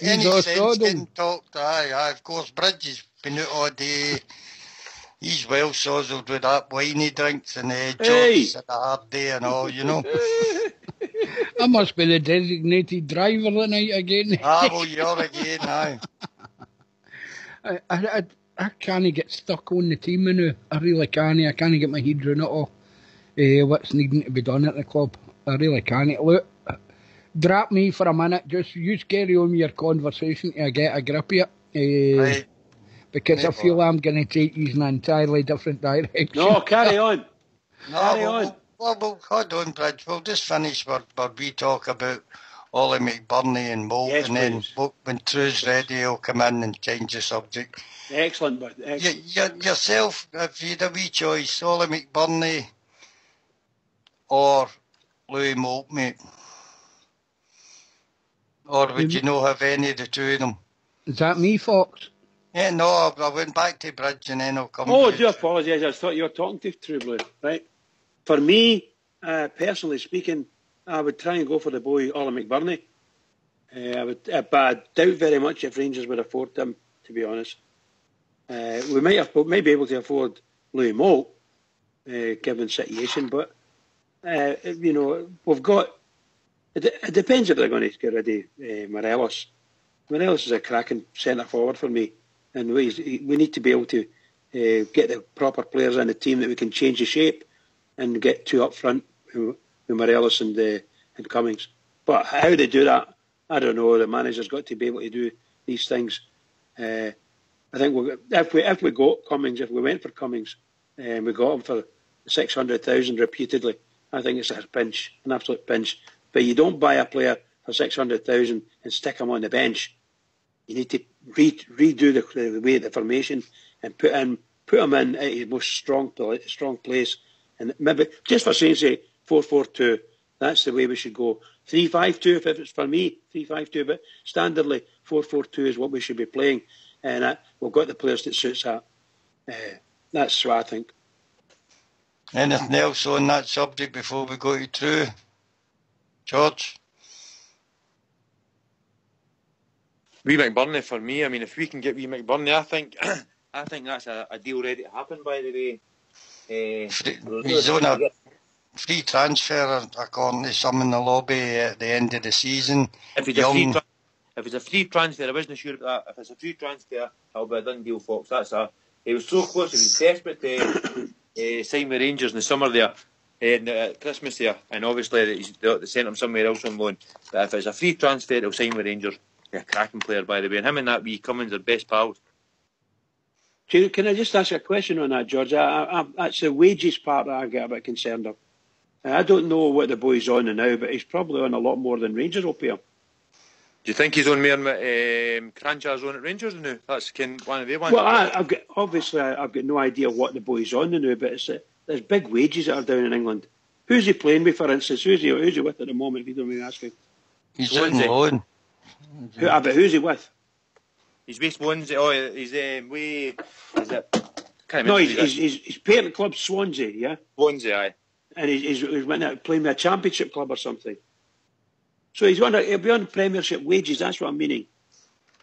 Any sense getting talked? Aye, of course. Bridges been out all day. He's well sozzled with that wine he drinks, and George's had a hard day and all, you know. I must be the designated driver tonight again. Well, you're again, aye. I can't get stuck on the team now. I really can't. I can't get my head around it all. What's needing to be done at the club. I really can't. Look, drop me for a minute. Just you carry on with your conversation till I get a grip of it. Right. Because I feel I'm going to take you in an entirely different direction. No, carry on. Carry on. Well, hold on, Bridge. We'll just finish where we talk about Ollie McBurney and Moult, and then when True's ready, he'll come in and change the subject. Excellent, bud. Excellent. Yourself, if you had a wee choice, Ollie McBurney or Louis Moult, mate? Or would you not have any of the two of them? Is that me, Fox? Yeah, no, I went back to Bridge and then I'll come Oh, to do apologise. I thought you were talking to True Blue, right? For me, personally speaking, I would try and go for the boy, Ollie McBurney. But I doubt very much if Rangers would afford him, to be honest. We might be able to afford Louis Moult, given situation, but, you know, we've got It depends if they're going to get rid of Morelos. Morelos is a cracking centre forward for me, and we need to be able to get the proper players in the team that we can change the shape and get two up front with Morelos and Cummings. But how they do that, I don't know. The manager's got to be able to do these things. I think if we got Cummings, if we went for Cummings, and we got him for 600,000 repeatedly, I think it's a pinch, an absolute pinch. But you don't buy a player for 600,000 and stick him on the bench. You need to redo the way the formation and put him in at his most strong place. And maybe just for saying, say 4-4-2, that's the way we should go. 3-5-2 if it's for me, 3-5-2. But standardly 4-4-2 is what we should be playing, and we've got the players that suits that. That's what I think. Anything else on that subject before we go to True? George? Wee McBurney for me. I mean, if we can get Wee McBurney, I think that's a deal ready to happen. By the way, he's on a free transfer, according to some in the lobby at the end of the season. If it's a free transfer, I wasn't sure about that. If it's a free transfer, it'll be a done deal, folks. He was so close. He was desperate to sign with Rangers in the summer there, at Christmas there, and obviously they sent him somewhere else on loan. But if it's a free transfer, he'll sign with Rangers. A cracking player, by the way, and him and that wee Cummins are best pals. Can I just ask a question on that, George? That's the wages part that I get a bit concerned of. I don't know what the boy's on now, but he's probably on a lot more than Rangers will pay him. Do you think he's on more than Cranjar's on at Rangers now? That's one of the ones. Well, I've got no idea what the boy's on now, but there's big wages that are down in England. Who's he playing with, for instance? Who's he with at the moment, if you don't mind asking? He's on loan. But who's he with? He's with Swansea. Oh, he's way. Is it? No, he's parent club Swansea, yeah. Swansea, aye. And he's playing with a championship club or something. So he'll be on Premiership wages. That's what I'm meaning.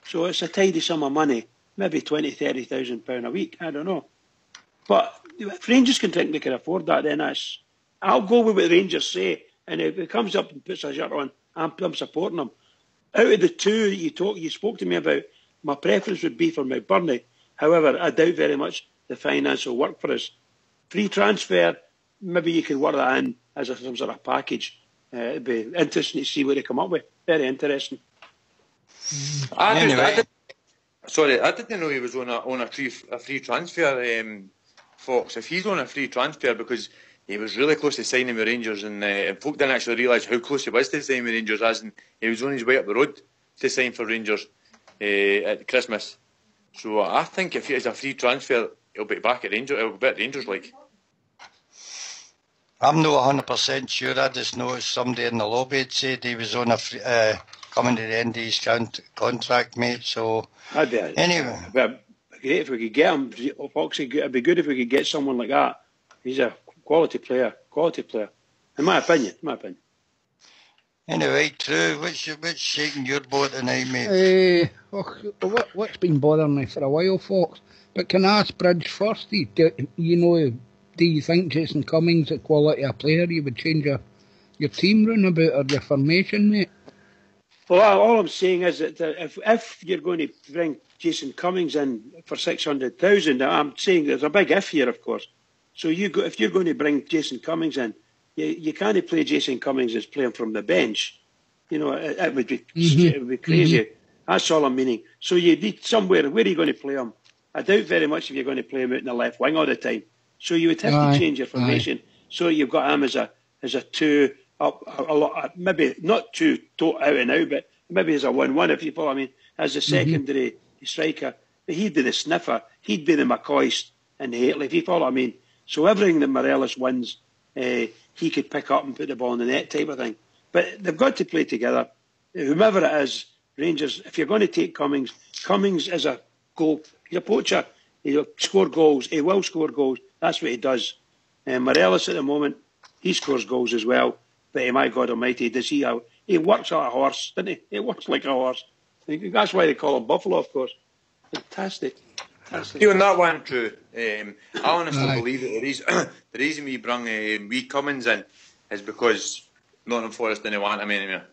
So it's a tidy sum of money, maybe £20,000-30,000 a week. I don't know. But if Rangers can think they can afford that, then I'll go with what the Rangers say. And if he comes up and puts a shirt on, I'm supporting him. Out of the two that you spoke to me about, my preference would be for McBurney. However, I doubt very much the finance will work for us. Free transfer, maybe you can work that in as some sort of package. It'd be interesting to see what they come up with. Very interesting. I didn't know he was on a free transfer, Fox. If he's on a free transfer, because he was really close to signing with Rangers, and folk didn't actually realise how close he was to signing with Rangers, as in he was on his way up the road to sign for Rangers at Christmas. So I think if it's a free transfer, he'll be back at Rangers. He'll be at Rangers, like. I'm not 100% sure. I just noticed somebody in the lobby had said he was on a coming to the end of his contract, mate. So anyway, but great if we could get him, Foxy. It'd be good if we could get someone like that. He's a quality player, in my opinion. Anyway, True, what's shaking your boat tonight, mate? What's been bothering me for a while, Fox? But can I ask Bridge first? Do you think Jason Cummings is a quality of player? You would change your team round about or your formation, mate? Well, all I'm saying is that if you're going to bring Jason Cummings in for 600,000, I'm saying there's a big if here, of course. So if you're going to bring Jason Cummings in, you can't play Jason Cummings as playing from the bench. It would be crazy. Mm-hmm. That's all I'm meaning. So you need somewhere. Where are you going to play him? I doubt very much if you're going to play him out in the left wing all the time. So you would have to change your formation. So you've got him as a two up a lot, maybe not two out and out, but maybe as a 1-1 if you follow. I mean, as a secondary striker, but he'd be the sniffer, he'd be the McCoy and the Haitley, if you follow what I mean. So everything that Morelos wins, he could pick up and put the ball in the net type of thing. But they've got to play together. Whomever it is, Rangers, if you're going to take Cummings is a goal. He's a poacher. He'll score goals. He will score goals. That's what he does. Morelos at the moment, he scores goals as well. But my God Almighty, he works like a horse, doesn't he? He works like a horse. That's why they call him Buffalo, of course. Fantastic. On that one, True. I honestly believe that the reason we brought Wee Cummins in is because Nottingham Forest didn't want him anymore.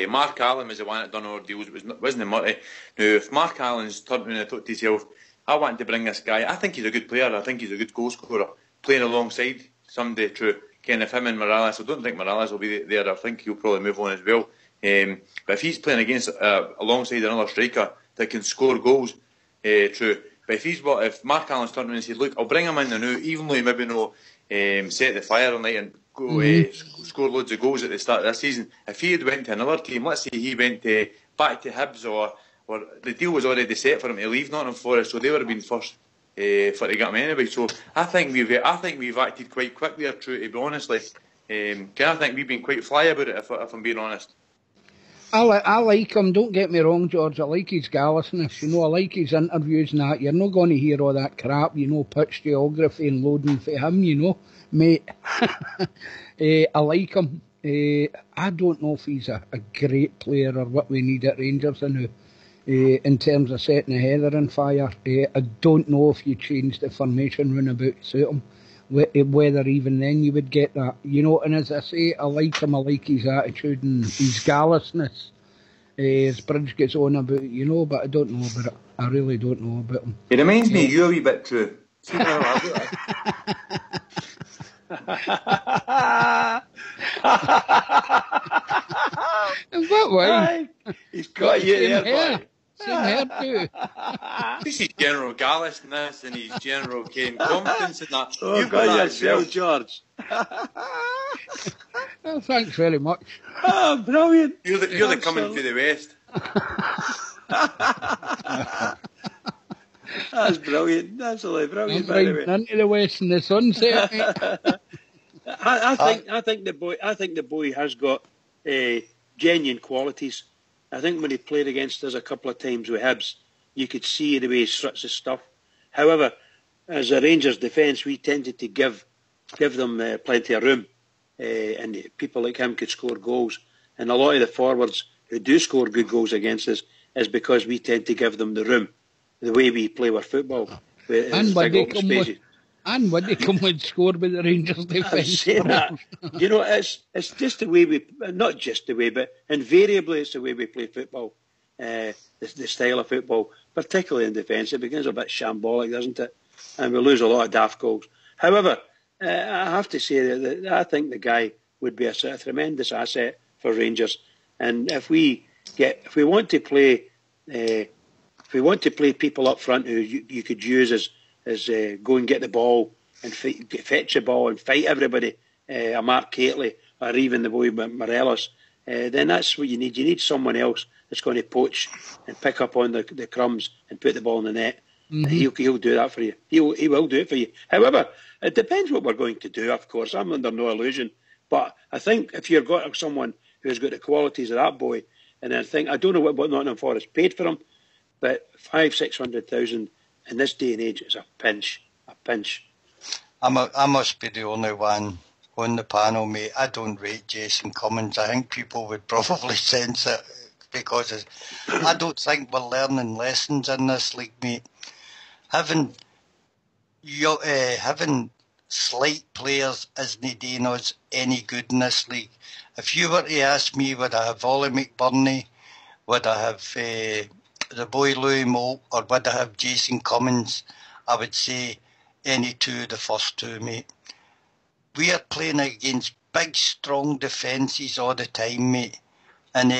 Mark Allen was the one that done our deals. Wasn't Murray. Now, if Mark Allen's turned around and thought to himself, I want to bring this guy, I think he's a good player, I think he's a good goal scorer, playing alongside somebody true. Ken, if him and Morales, I don't think Morales will be there, I think he'll probably move on as well. But if he's playing against alongside another striker that can score goals, true. But if Mark Allen's turned around and said, look, I'll bring him in now, even though he maybe no set the fire all night and go score loads of goals at the start of this season. If he had went to another team, let's say he went back to Hibs, or the deal was already set for him to leave Nottingham Forest, so they would have been first for to get him anyway. So I think we've acted quite quickly there, true, to be honest. I think we've been quite fly about it, if I'm being honest. I like him, don't get me wrong, George. I like his gallousness, I like his interviews and that. You're not going to hear all that crap, pitch geography and loading for him, mate. I like him. I don't know if he's a great player or what we need at Rangers in terms of setting the heather on fire. I don't know if you change the formation round about to suit him, whether even then you would get that, and as I say, I like him, I like his attitude and his gallousness, as Bridge gets on about it, but I don't know about it. I really don't know about him. It reminds me of you a wee bit, true. In what way? He's got you there, boy. Same hair too. This is general gallousness and his general confidence in that. Oh, You've got that yourself, well, George. Well, thanks very much. Oh, brilliant. You're the coming to the West. That's brilliant. Absolutely brilliant. I'm riding into the West in the sunset, mate. I think the boy has got genuine qualities. I think when he played against us a couple of times with Hibs, you could see the way he struts his stuff. However, as a Rangers defence, we tended to give them plenty of room, and people like him could score goals. And a lot of the forwards who do score good goals against us is because we tend to give them the room, the way we play our football. And when they come and score with the Rangers defence. It's just the way not just the way, but invariably it's the way we play football, the style of football, particularly in defence. It becomes a bit shambolic, doesn't it? And we lose a lot of daft goals. However, I have to say that I think the guy would be a tremendous asset for Rangers. And if we want to play people up front who you could use as go and get the ball and fetch the ball and fight everybody, a Mark Catley or even the boy Morelos, then that's what you need. You need someone else that's going to poach and pick up on the crumbs and put the ball in the net. Mm-hmm. He'll do that for you. He will do it for you. However, it depends what we're going to do, of course. I'm under no illusion. But I think if you've got someone who's got the qualities of that boy, and I don't know what Nottingham Forest paid for him, but 500,000-600,000 in this day and age is a pinch. I must be the only one on the panel, mate. I don't rate Jason Cummins. I think people would probably sense it because I don't think we're learning lessons in this league, mate. Having slight players isn't doing us any good in this league. If you were to ask me, would I have Ollie McBurney, would I have the boy Louis Moult, or would I have Jason Cummins, I would say any two of the first two, mate. We are playing against big, strong defences all the time, mate. And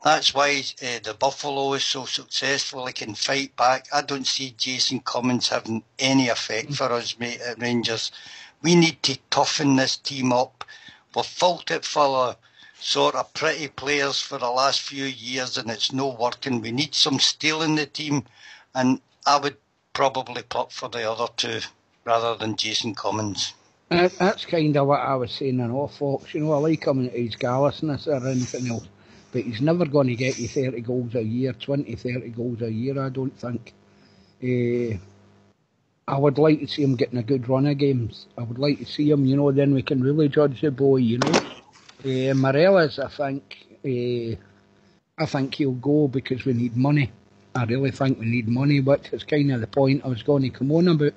that's why the Buffalo is so successful. They can fight back. I don't see Jason Cummins having any effect for us, mate, at Rangers. We need to toughen this team up. We've filled it full of sort of pretty players for the last few years and it's no working. We need some steel in the team, and I would probably put for the other two rather than Jason Cummins. That's kind of what I was saying in all, folks. I like him and his gallousness or anything else, but he's never going to get you 30 goals a year, 20, 30 goals a year, I don't think. I would like to see him getting a good run of games. I would like to see him, then we can really judge the boy, Morelos, I think he'll go because we need money. I really think we need money, which is kind of the point I was going to come on about.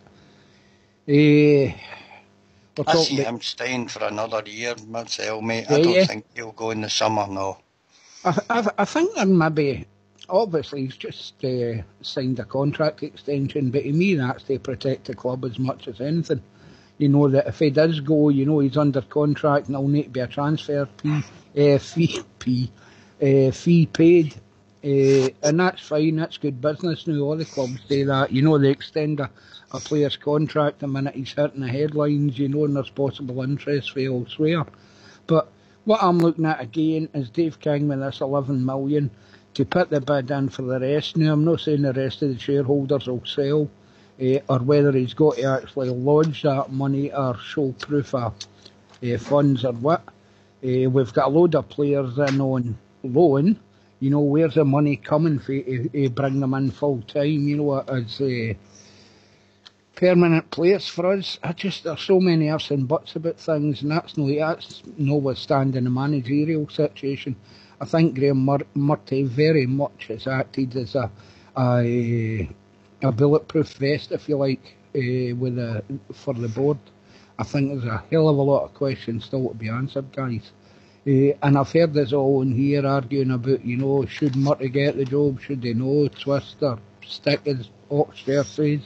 I see him staying for another year myself, mate. Yeah, I don't think he'll go in the summer, no. I think there maybe, obviously he's just signed a contract extension, but to me that's to protect the club as much as anything. You know that if he does go, you know he's under contract and there'll need to be a transfer fee paid. And that's fine, that's good business now, all the clubs do that. You know, they extend a player's contract the minute he's hitting the headlines, you know, and there's possible interest for elsewhere. But what I'm looking at again is Dave King with this 11 million to put the bid in for the rest. Now, I'm not saying the rest of the shareholders will sell, or whether he's got to actually lodge that money or show proof of funds or what. We've got a load of players in on loan. You know, where's the money coming for to bring them in full time, you know, as permanent players for us? There's so many ifs and buts about things, and that's notwithstanding the managerial situation. I think Graham Murty very much has acted as a bulletproof vest, if you like, for the board. I think there's a hell of a lot of questions still to be answered, guys. And I've heard us all in here arguing about, you know, should Murty get the job, should they no, twist or stick, as Oxford says.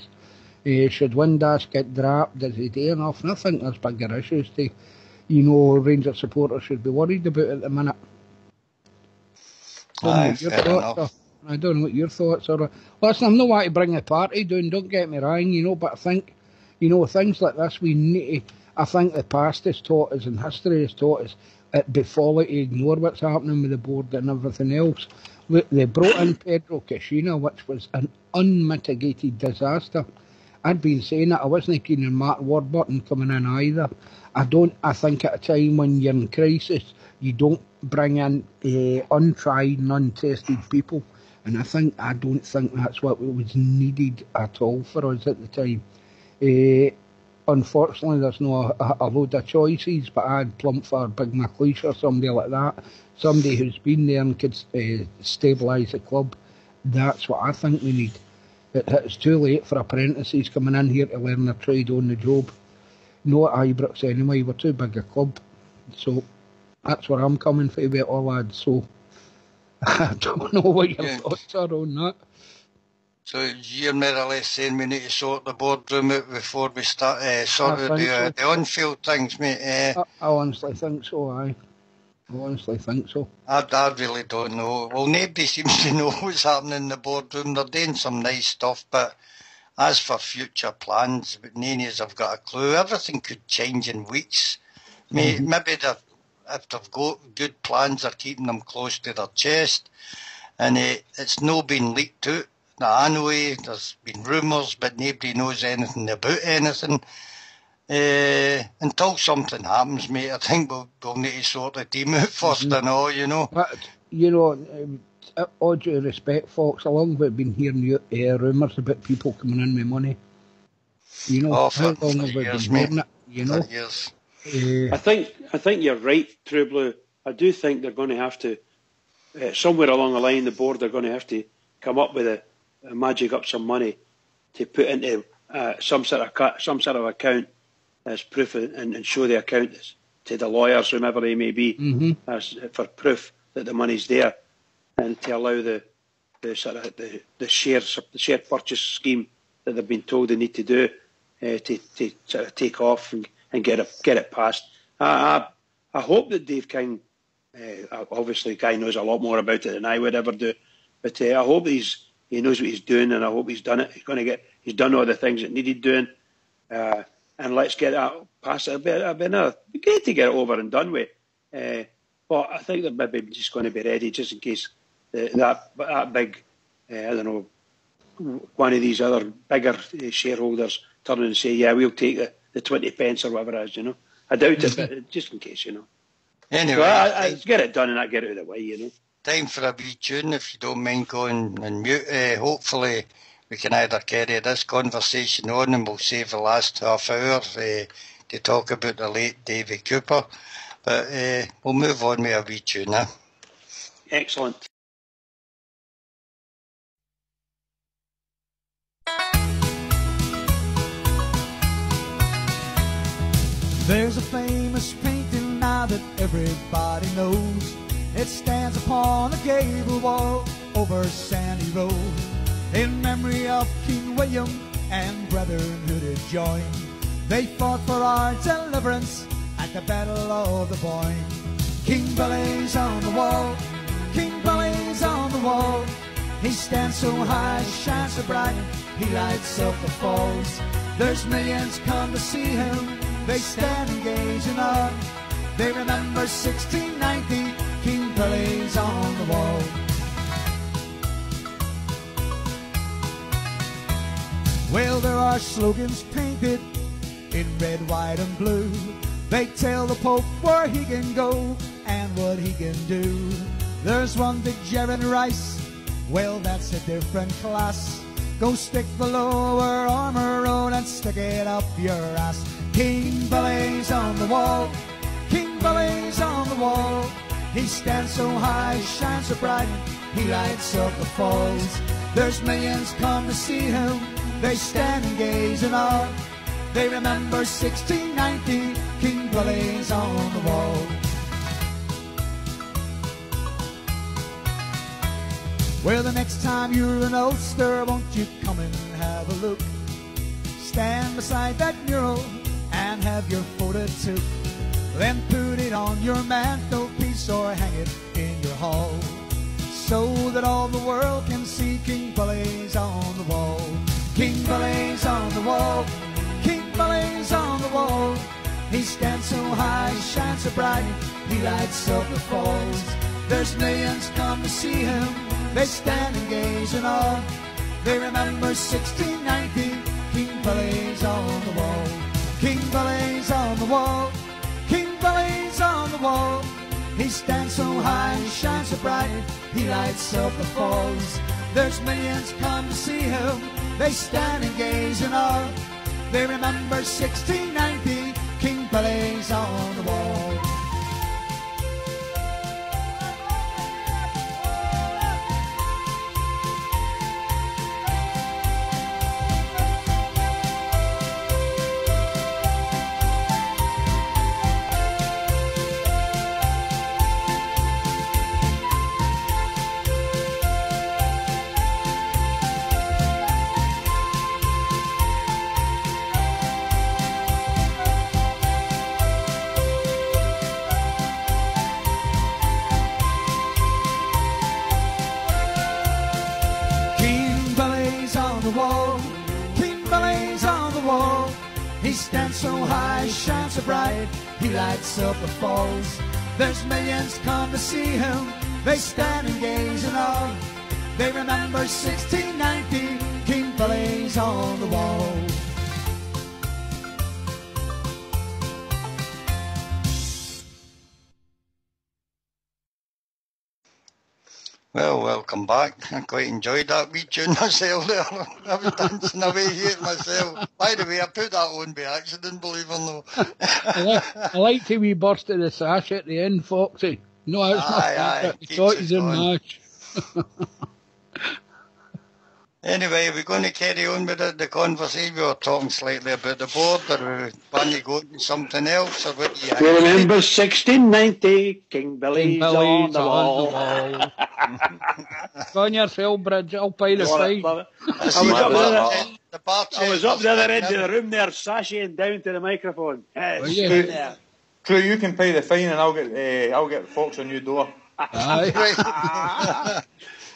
Should Windass get dropped, does he do enough? And I think there's bigger issues to, you know, Rangers supporters should be worried about at the minute. I don't know what your thoughts are. Listen, I'm not wanting to bring the party down, don't get me wrong, you know, but I think, you know, things like this we need to, I think the past has taught us and history has taught us it'd be folly to ignore what's happening with the board and everything else. Look, they brought in Pedro Caixinha, which was an unmitigated disaster. I'd been saying it, I wasn't keen on Mark Warburton coming in either. I think at a time when you're in crisis, you don't bring in untried and untested people. And I don't think that's what was needed at all for us at the time. Unfortunately, there's no a load of choices, but I'd plump for Big McLeish or somebody like that. Somebody who's been there and could stabilise the club. That's what I think we need. It's too late for apprentices coming in here to learn their trade on the job. No at Ibrox anyway, we're too big a club. So that's where I'm coming from with it all, lads. So I don't know what your thoughts are on that. So you're more or less saying we need to sort the boardroom out before we start the on-field things, mate. I honestly think so, aye. I honestly think so. I really don't know. Well, nobody seems to know what's happening in the boardroom. They're doing some nice stuff, but as for future plans, none of us have got a clue. Everything could change in weeks. Maybe if they've got good plans, they're keeping them close to their chest, and it's no been leaked out. Now, I know there's been rumours, but nobody knows anything about anything. Until something happens, mate, I think we'll need to sort the team out first and all, you know. But, you know, all due respect, folks, along with been hearing rumours about people coming in with money. You know, how long have we been hearing it, you know? Years. I think you're right, True Blue. I do think they're going to have to, somewhere along the line, the board are going to have to come up with a magic up some money to put into some sort of account as proof and show the account to the lawyers, whomever they may be, as for proof that the money's there, and to allow the share purchase scheme that they've been told they need to do to sort of take off and get it passed. I hope that Dave King, obviously, Guy knows a lot more about it than I would ever do, but I hope he knows what he's doing, and I hope he's done it. He's done all the things that needed doing, and let's get that past it. It'd be great to get it over and done with. But I think they're maybe just going to be ready just in case that big, I don't know, one of these other bigger shareholders turn and say, yeah, we'll take the 20 pence or whatever it is, you know. I doubt it, but just in case, you know. Anyway, so I get it done and I get it out of the way, you know. Time for a wee tune, if you don't mind going and mute. Hopefully we can either carry this conversation on and we'll save the last half hour to talk about the late Davy Cooper. But we'll move on with a wee tune now. Excellent. There's a famous painting now that everybody knows. It stands upon a gable wall over Sandy Road, in memory of King William and brethren who did join. They fought for our deliverance at the Battle of the Boyne. King Billy's on the wall, King Billy's on the wall. He stands so high, shines so bright, he lights up the falls. There's millions come to see him, they stand and gaze in awe. They remember 1690, King Billy's on the wall. Well, there are slogans painted in red, white and blue. They tell the Pope where he can go and what he can do. There's one to Jared Rice, well, that's a different class. Go stick the lower armor on and stick it up your ass. King Billy's on the wall, King Billy's on the wall. He stands so high, shines so bright, he lights up the falls. There's millions come to see him, they stand and gaze in awe. They remember 1690, King Billy's on the wall. Well, the next time you're in Ulster, won't you come and have a look? Stand beside that mural and have your photo took. Then put it on your mantelpiece or hang it in your hall, so that all the world can see King Billy's on the wall. King Billy's on the wall, King Billy's on the wall. He stands so high, shines so bright, he lights up the falls. There's millions come to see him, they stand and gaze in awe. They remember 1690, King Billy's on the wall. King Billy's on the wall, King Billy's on the wall. He stands so high, shines so bright, he lights up the falls. There's millions come to see him, they stand and gaze in awe. They remember 1690, King Billy's on the wall. He stands so high, shines so bright, he lights up the falls. There's millions come to see him, they stand and gaze in awe. They remember 1690, King Billy's on the wall. Well, welcome back. I quite enjoyed that wee tune myself there. I was dancing away here myself. By the way, I put that on by accident, believe it or not. I like the wee burst of the sash at the end, Foxy. No, it's not. I thought he's in match. Anyway, we're going to carry on with the conversation. We were talking slightly about the board, or we want to go to something else, or what do you We remember 1690, King Billy's on the wall. Go on yourself, Bridge, I'll pay the fine. I was up the other end of the room there, sashaying down to the microphone. True, you can pay the fine and I'll get Fox a new door. Aye.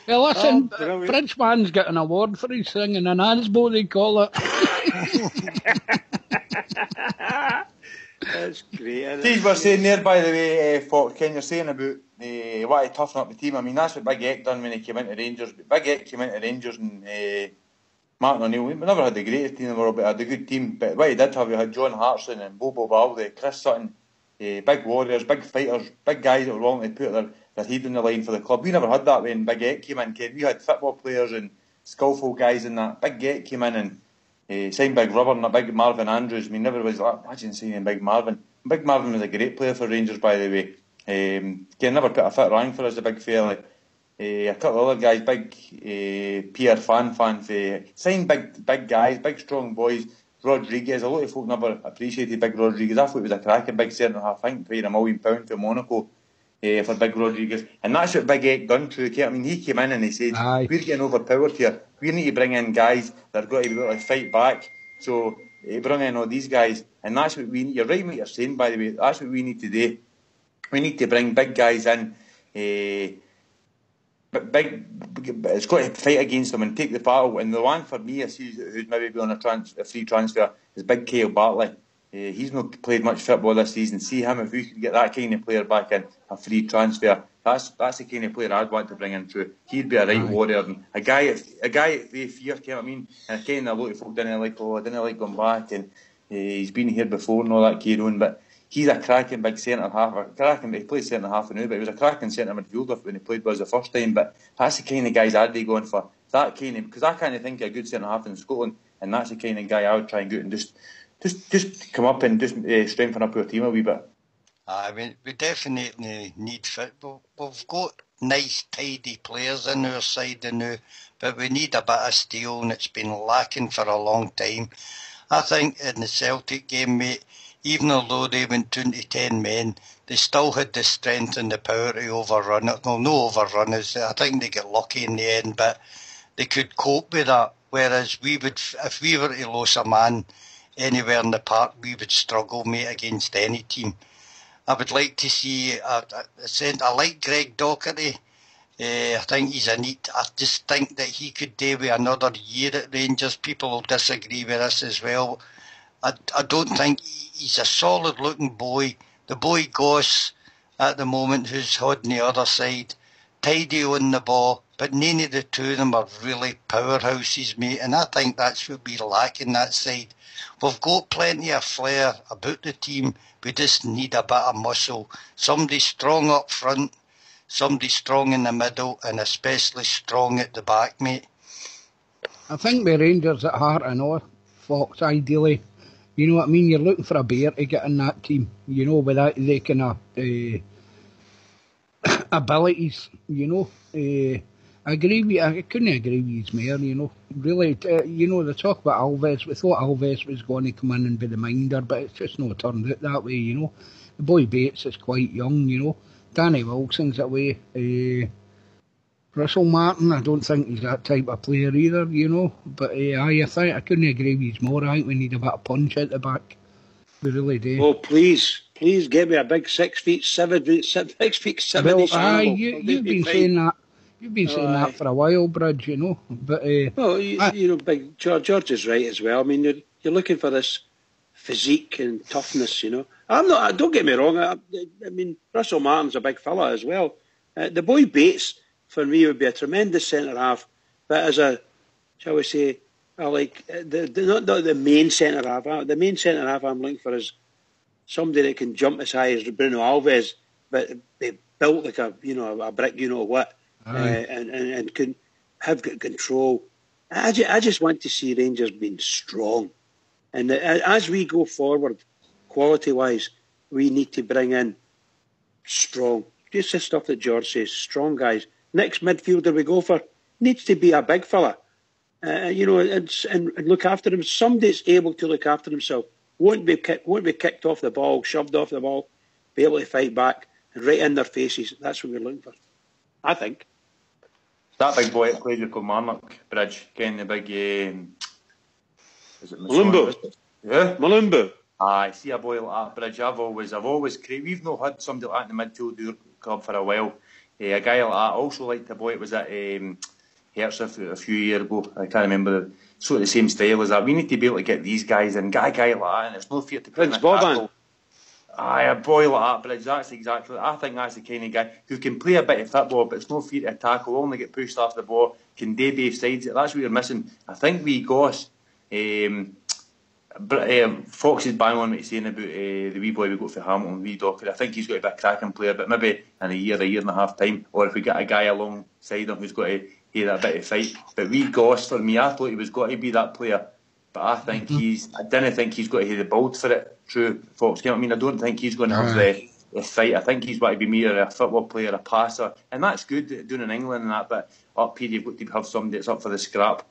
Yeah, listen, Bridgeman's got an award for his singing, an Ansbo they call it. That's great. These were saying there, by the way, Fox, Ken, you're saying about why he toughen up the team. I mean, that's what Big Eck done when he came into Rangers. But Big Eck came into Rangers and Martin O'Neill, we never had the greatest team in the world, but had a good team. But what he did have, we had John Hartson and Bobo Balde, Chris Sutton, big warriors, big fighters, big guys that were willing to put their head on the line for the club. We never had that when Big Eck came in, Ken. We had football players and skillful guys in that. Big Eck came in and signed Big Rubber and a Big Marvin Andrews. I mean, never was like, imagine signing Big Marvin. Big Marvin was a great player for Rangers, by the way. Ken never put a foot wrong for us, the big fella. A couple of other guys, big Pierre Fan, signed big guys, big strong boys. Rodriguez, a lot of folk never appreciated Big Rodriguez. I thought he was a cracking big centre half. I think paying £1 million for Monaco for Big Rodriguez. And that's what Big Eck done to the I mean, he came in and he said, we're getting overpowered here. We need to bring in guys that are going to be able to fight back. So he bring in all these guys. And that's what we need. You're right what you're saying, by the way. That's what we need to do. We need to bring big guys in. It's got to fight against them and take the battle. And the one for me, I see who'd maybe be on a free transfer is Big Kyle Bartley. He's not played much football this season. See him, if we could get that kind of player back in a free transfer, that's the kind of player I'd want to bring in through. He'd be a right warrior, and a guy they fear. You know what I mean? And again, a lot of folk didn't like. I didn't like going back, and he's been here before and all that carry on, but. He's a cracking big centre half. He plays centre half now, but he was a cracking centre midfielder when he played with us the first time. But that's the kind of guys I'd be going for. That kind of, because I can't think of a good centre half in Scotland, and that's the kind of guy I would try and get and just come up and just strengthen up our team a wee bit. I mean, we definitely need football. We've got nice, tidy players in our side now, but we need a bit of steel, and it's been lacking for a long time. I think in the Celtic game, mate, even although they went 20-10 men, they still had the strength and the power to overrun it. Well, no overrun us. I think they got lucky in the end, but they could cope with that. Whereas we would, if we were to lose a man anywhere in the park, we would struggle, mate, against any team. I would like to see, I like Greg Docherty. I think he's a neat. I just think that he could do with another year at Rangers. People will disagree with us as well. I don't think he's a solid-looking boy. The boy Goss at the moment, who's holding the other side, tidy on the ball, but none of the two of them are really powerhouses, mate, and I think that's what we lack in that side. We've got plenty of flair about the team. We just need a bit of muscle. Somebody strong up front, somebody strong in the middle, and especially strong at the back, mate. I think the Rangers at heart and all, Fox, ideally, you know what I mean? You're looking for a bear to get in that team, you know, with that, they kind of abilities, you know. I couldn't agree with you more, you know. Really, you know, they talk about Alves. We thought Alves was going to come in and be the minder, but it's just not turned out that way, you know. The boy Bates is quite young, you know. Danny Wilson's away. Russell Martin, I don't think he's that type of player either, you know. But I couldn't agree with you more. I think we need a bit of punch at the back. We really do. Oh, please give me a big 6 feet 7. 6 feet 7. Well, you've been saying that. You've been saying that for a while, Bridge, you know. But well, you know, Big George is right as well. I mean, you're looking for this physique and toughness, you know. I'm not. Don't get me wrong. I mean, Russell Martin's a big fella as well. The boy Bates, for me, would be a tremendous centre half. But as a, shall we say, I like not the main centre half. The main centre half I'm looking for is somebody that can jump as high as Bruno Alves, but be built like a brick, you know what, and can have control. I just want to see Rangers being strong, and as we go forward, quality-wise, we need to bring in strong. Just the stuff that George says, strong guys. Next midfielder we go for needs to be a big fella, you know, and look after him. Somebody that's able to look after himself. Won't be kicked off the ball, shoved off the ball, be able to fight back, and right in their faces. That's what we're looking for, I think. That big boy that played with Kilmarnock, Bridge, getting the big... is it Malumbu? Yeah? Malumbu. I see a boy like that, Bridge. I've always we've not had somebody like that in the midfield club for a while. A guy like that. I also liked the boy that was at Hertz a few years ago. I can't remember. Sort of the same style as that. We need to be able to get these guys and get a guy like that, and it's no fear to put Prince Boban. Aye, a boy like that, Bridge. That's exactly. I think that's the kind of guy who can play a bit of football, but it's no fear to tackle. Only get pushed off the ball. Can do both sides. That's what you're missing. I think we Goss. Fox is bang on what he's saying about the wee boy we got for Hamilton, wee Docker. I think he's got to be a cracking player, but maybe in a year and a half time, or if we get a guy alongside him who's got to hear a bit of fight. But wee Goss, for me, I thought he was got to be that player, but I think I didn't think he's got to have the build for it. True, Fox. You know what I mean? I don't think he's going to have the fight. I think he's got to be more a football player, a passer, and that's good doing in England and that. But up here, you've got to have somebody that's up for the scrap.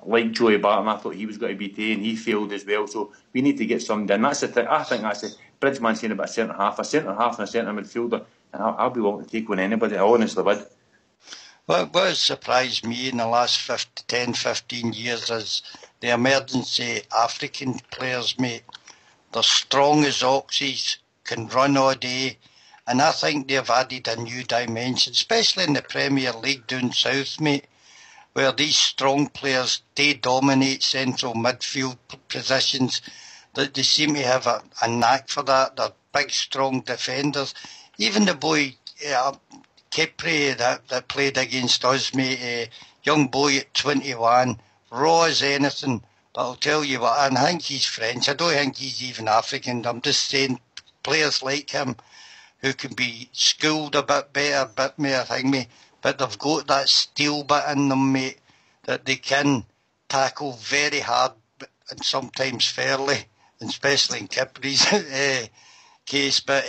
Like Joey Barton, I thought he was going to be taken, he failed as well. So we need to get somebody in. That's the thing. I think that's the Bridgman saying about a centre half and a centre midfielder, and I'll be willing to take on anybody. I honestly would. What has surprised me in the last 10, 15 years is the emergency African players, mate. They're strong as oxys, can run all day, and I think they've added a new dimension, especially in the Premier League down south, mate, where these strong players, they dominate central midfield positions. They seem to have a knack for that. They're big, strong defenders. Even the boy Kepre that played against us, mate, young boy at 21, raw as anything. But I'll tell you what, I think he's French. I don't think he's even African. I'm just saying players like him who can be schooled a bit better, a bit more thingy, but they've got that steel bit in them, mate, that they can tackle very hard and sometimes fairly, especially in Kipre's case. But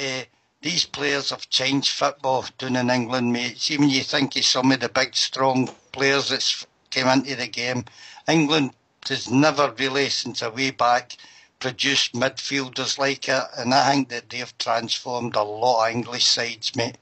these players have changed football down in England, mate. See, when you think of some of the big, strong players that's came into the game, England has never really, since a way back, produced midfielders like it, and I think that they've transformed a lot of English sides, mate.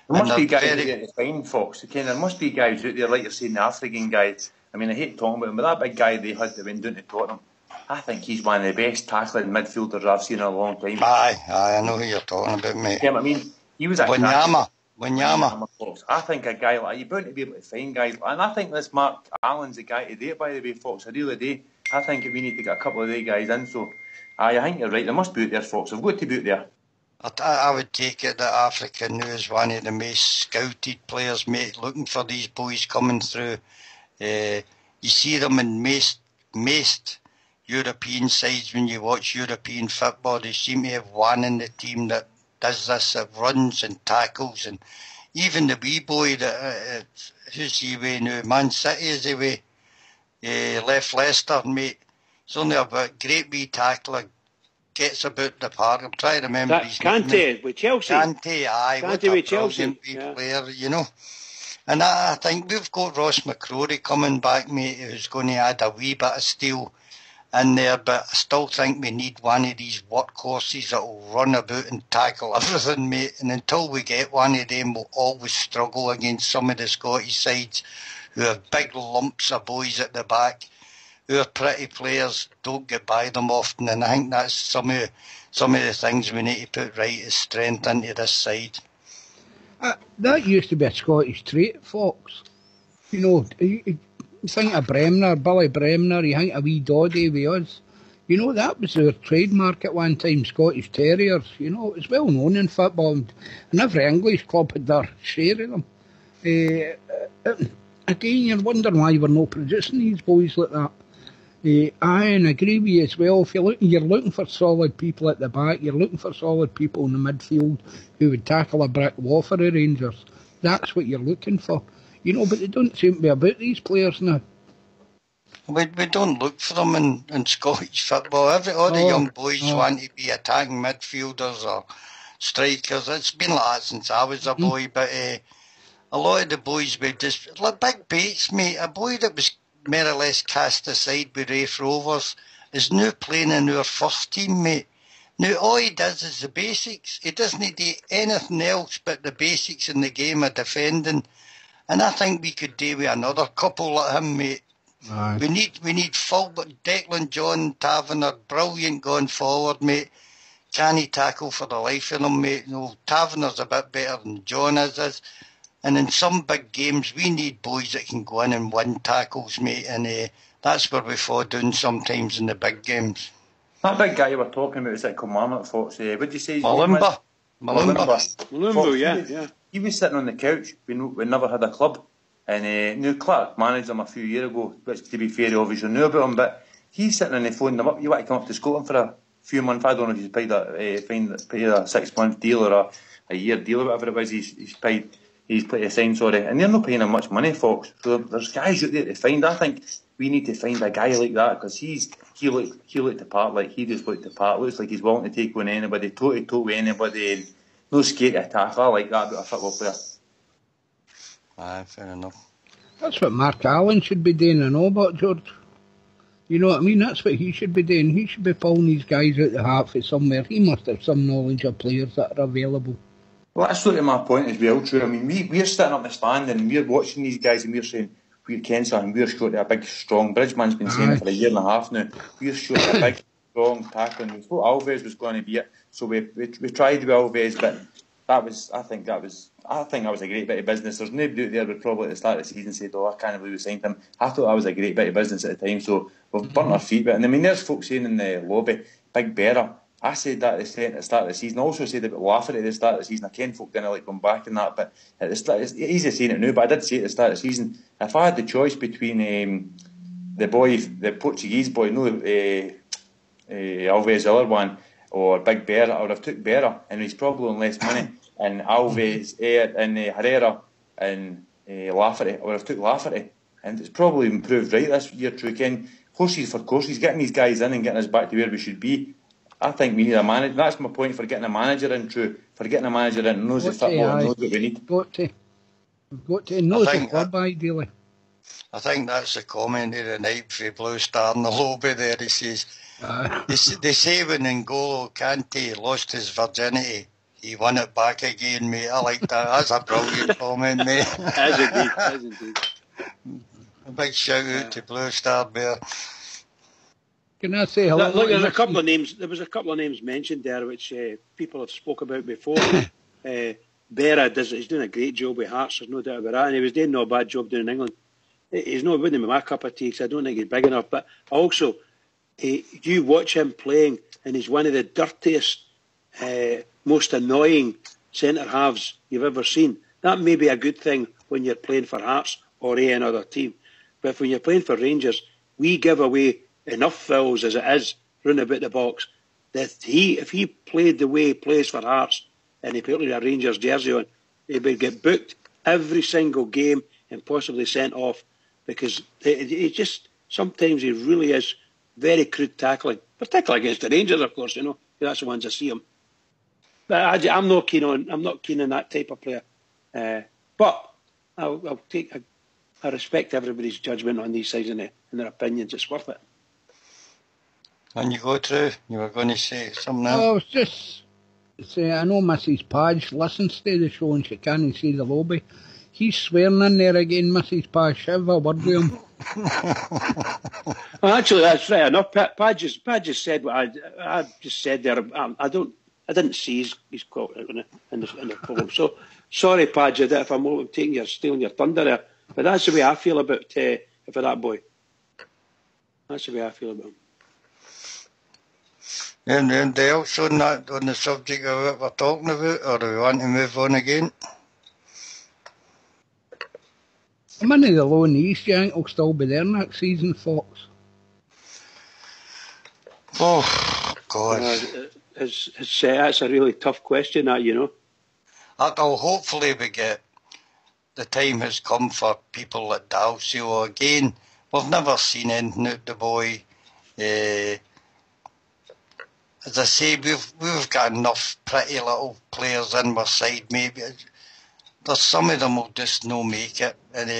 There must be guys out there to find, Fox. There must be guys out there, like you're saying, the African guys. I mean, I hate talking about him, but that big guy they had that went down to Tottenham, I think he's one of the best tackling midfielders I've seen in a long time. Aye, I know who you're talking about, mate. Yeah, I mean, he was a Wanyama. Fox. I think a guy like you're bound to be able to find guys, and I think this Mark Allen's the guy to do it, by the way, Fox. I really do. I think we need to get a couple of those guys in. So, I think you're right. They must be out there, Fox. They've got to be out there. I would take it that Africa now is one of the most scouted players, mate, looking for these boys coming through. You see them in most European sides when you watch European football. They seem to have one in the team that does this, that runs and tackles. And even the wee boy that, who's he away now? Man City is away. Left Leicester, mate. He's only a great wee tackler. Gets about the park. I'm trying to remember his name. Kante with Chelsea. Kante, aye. Kante with Chelsea. Player, you know. And I think we've got Ross McCrory coming back, mate, who's going to add a wee bit of steel in there. But I still think we need one of these workhorses that will run about and tackle everything, mate. And until we get one of them, we'll always struggle against some of the Scottish sides who have big lumps of boys at the back. Who are pretty players, don't get by them often, and I think that's some of the things we need to put right as strength into this side. That used to be a Scottish trait, Fox. You know, you think of Bremner, Billy Bremner, you think of wee Doddy with us. You know, that was our trademark at one time, Scottish Terriers. You know, it was well known in football, and every English club had their share of them. Again, you're wondering why we're not producing these boys like that. I agree with you as well. If you're looking for solid people at the back, you're looking for solid people in the midfield who would tackle a brick wall for the Rangers. That's what you're looking for. You know, but they don't seem to be about these players now. We don't look for them in Scottish football. All the young boys want to be attacking midfielders or strikers. It's been like that since I was a boy, but a lot of the boys were just like big baits, mate. A boy that was more or less cast aside with Rafe Rovers is now playing in our first team, mate. Now all he does is the basics. He doesn't do anything else but the basics in the game of defending. And I think we could do with another couple like him, mate. Aye. We need full, but Declan John Taverner, brilliant going forward, mate. Can he tackle for the life of him, mate? No, Taverner's a bit better than John is. And in some big games, we need boys that can go in and win tackles, mate. And that's where we fall down sometimes in the big games. That big guy you were talking about was at Kilmarnock, Fox. What did you say? Malumba, yeah. He was sitting on the couch. We never had a club. And New Clark managed him a few years ago, which to be fair, he obviously knew about him. But he's sitting on the phone them up. You want to come up to Scotland for a few months? I don't know if he's paid a 6-month deal or a year deal or whatever it was he's paid. He's played a sign, and they're not paying him much money, Fox. So there's guys out there to find. I think we need to find a guy like that because he looked the part, like he just looked the part. Looks like he's willing to take on anybody, toe-to-toe with anybody, and no scared to attack. I like that about a football player. Aye, fair enough. That's what Mark Allen should be doing and all, but George. You know what I mean? That's what he should be doing. He should be pulling these guys out the hat for somewhere. He must have some knowledge of players that are available. Well, that's sort of my point as well, true. I mean, we're sitting up in the stand and we're watching these guys and we're saying, we're Kensal and we're short of a big, strong. Bridgman's been saying it for a year and a half now. We're short of a big, strong tackling. We thought Alves was going to be it, so we tried with Alves, but I think that was a great bit of business. There's nobody out there would probably at the start of the season said, I can't believe we signed him. I thought that was a great bit of business at the time, so we've burnt our feet. But, and I mean, there's folks saying in the lobby, Big Bearer. I said that at the start of the season. I also said about Lafferty at the start of the season. I ken folk didn't like going back in that, but at the start, it's easy saying it now, but I did say at the start of the season, if I had the choice between the Portuguese boy, Alves, the other one, or Big Bearer, I would have took Bearer, and he's probably on less money, and Alves, and Herrera, and Lafferty, I would have took Lafferty, and it's probably improved right this year, true Ken. Horses for courses, getting these guys in and getting us back to where we should be. I think we need a manager. That's my point for getting a manager in, true. For getting a manager in, knows the football and knows what we need. Got to know the club, ideally. I think that's the comment of the night for Blue Star in the lobby there. He says, they say when N'Golo Kante lost his virginity, he won it back again, mate. I like that. That's a brilliant comment, mate. As indeed. A big shout out to Blue Star there. Can I say hello? Look, there's a couple of names. There was a couple of names mentioned there, which people have spoke about before. Berra he's doing a great job with Hearts. There's no doubt about that, and he was doing no bad job doing in England. He's not wouldn't be my cup of tea because I don't think he's big enough. But also, you watch him playing, and he's one of the dirtiest, most annoying centre halves you've ever seen. That may be a good thing when you're playing for Hearts or any other team, but when you're playing for Rangers, we give away enough fouls as it is round about the box that if he played the way he plays for Hearts and he put a Rangers jersey on, he would get booked every single game and possibly sent off because it just sometimes he really is very crude tackling, particularly against the Rangers, of course. You know that's the ones I see him. But I'm not keen on that type of player. But I'll take. I respect everybody's judgment on these sides and their opinions. It's worth it. And you go through, you were going to say something else? I was just saying, I know Mrs. Page listens to the show and she can't see the lobby. He's swearing in there again, Mrs. Page. Have a word with him. Well, actually, that's right enough. Page just said what I just said there. I didn't see his quote in the program. So sorry, Page, if I'm stealing your thunder there. But that's the way I feel about for that boy. That's the way I feel about him. And else on the subject of what we're talking about, or do we want to move on again? I'm into the low in the East. You think he'll still be there next season, Fox? Oh, God. That's a really tough question, that, you know. I'll hopefully we get... The time has come for people like Dalcio again. We've never seen anything out the boy. As I say, we've got enough pretty little players in our side. Maybe there's some of them will just no make it, and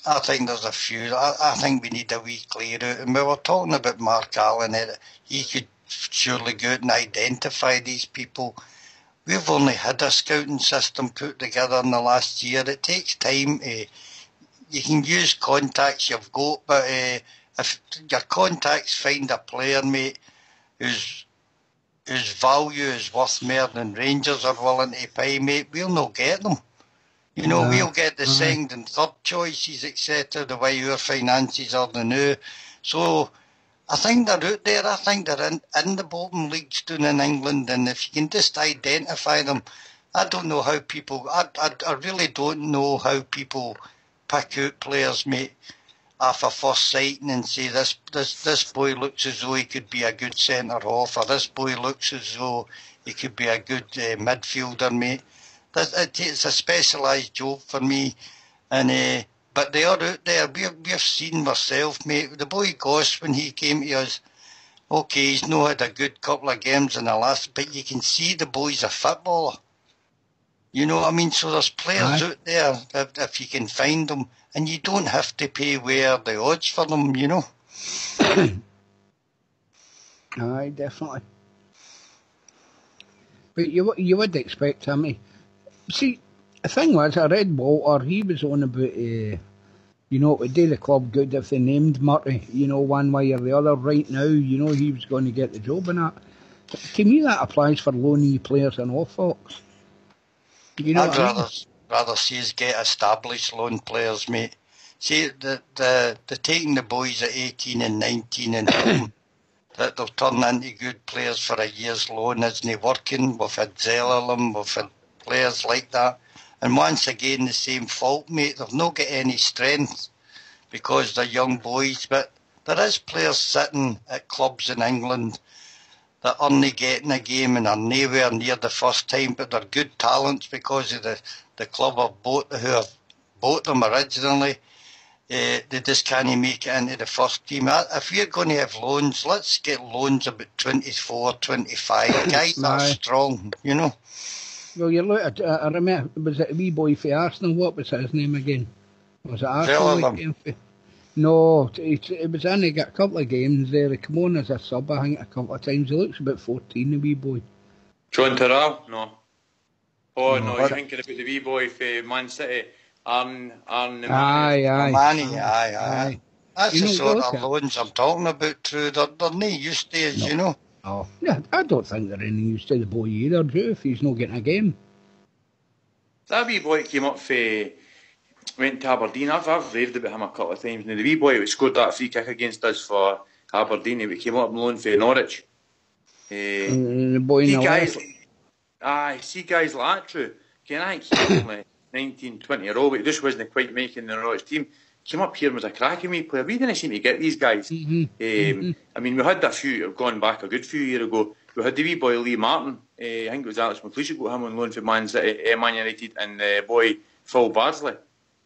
I think there's a few. I think we need a wee clear out. And we were talking about Mark Allen. He could surely go out and identify these people. We've only had a scouting system put together in the last year. It takes time. You can use contacts you've got, but if your contacts find a player, mate, whose value is worth more than Rangers are willing to pay, mate, we'll not get them. You know, we'll get the second and third choices, etc., the way our finances are now. So I think they're out there. I think they're in the bottom leagues down in England, and if you can just identify them, I don't know how people... I really don't know how people pick out players, mate, off a first sighting and say this boy looks as though he could be a good centre half, or this boy looks as though he could be a good midfielder, mate. It's a specialised job for me, and but they are out there. We've seen myself, mate. The boy Goss, when he came to us, okay, he's not had a good couple of games in the last, but you can see the boy's a footballer. You know what I mean? So there's players out there, if you can find them, and you don't have to pay where the odds for them, you know. Aye, definitely. But you would expect him to... See, the thing was, I read Walter, he was on about, you know, it would do the club good if they named Murray, you know, one way or the other. Right now, you know, he was going to get the job and that. To me, that applies for loanee players and all folks. You know I'd rather see us get established loan players, mate. See, the taking the boys at 18 and 19 and that they'll turn into good players for a year's loan isn't working. We've had Zellerlam, we've had players like that. And once again, the same fault, mate. They've not got any strength because they're young boys. But there is players sitting at clubs in England that are not getting a game and are nowhere near the first time, but they're good talents because of the club who have bought them originally. They just can't make it into the first team. If you're going to have loans, let's get loans about 24, 25 guys that are strong, you know. Well, you look at, I remember, was it a wee boy for Arsenal? What was his name again? Was it Arsenal? No, it was in. He got a couple of games there. He came on as a sub, I think, a couple of times. He looks about 14, the wee boy. John Terrell? No. Oh, no, you're thinking about the wee boy for Man City. Aye. That's the sort of loans I'm talking about, True. They're not used to us, you know. Oh, yeah, I don't think they're any used to the boy either, Drew, if he's not getting a game. That wee boy came up for... went to Aberdeen. I've raved about him a couple of times. Now, the wee boy who scored that free kick against us for Aberdeen, he came up on loan for Norwich. The boy in the guys, see guys like that, True. I think he's only 19, 20 year old, but he just wasn't quite making the Norwich team. Came up here and was a cracking wee player. We didn't seem to get these guys. I mean, we had a few, gone back a good few years ago. We had the wee boy Lee Martin. I think it was Alex McLeish who got him on loan for Man United, and the boy Phil Bardsley.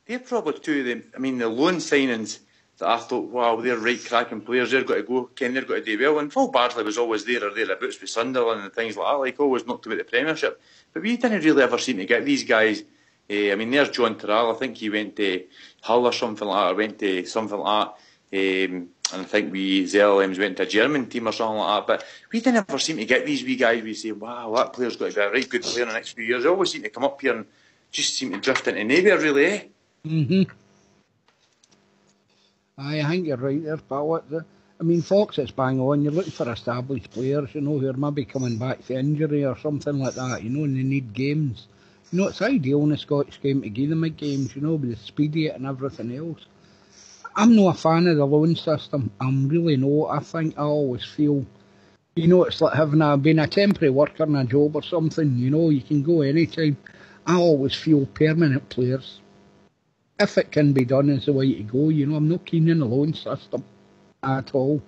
They're probably two of them. I mean, the loan signings that I thought, wow, they're right cracking players. They're got to go. Ken, they're got to do well. And Phil Bardsley was always there or thereabouts with Sunderland and things like that. Like always knocked about the Premiership. But we didn't really ever seem to get these guys. I mean, there's John Terrell. I think he went to Hull or something like that, or went to something like that. And I think Zellerams went to a German team or something like that. But we didn't ever seem to get these wee guys. We say, wow, that player's got to be a right good player in the next few years. They always seem to come up here and just seem to drift into nowhere, really, eh? I think you're right there, pal. I mean, Fox is bang on. You're looking for established players, you know, who are maybe coming back for injury or something like that, you know, and they need games. You know, it's ideal in the Scottish game to give them a games, you know, with the speed of it and everything else. I'm not a fan of the loan system. I'm really not. I think I always feel, you know, it's like being a temporary worker in a job or something, you know, you can go anytime. I always feel permanent players, if it can be done, is the way to go. You know, I'm not keen on the loan system at all.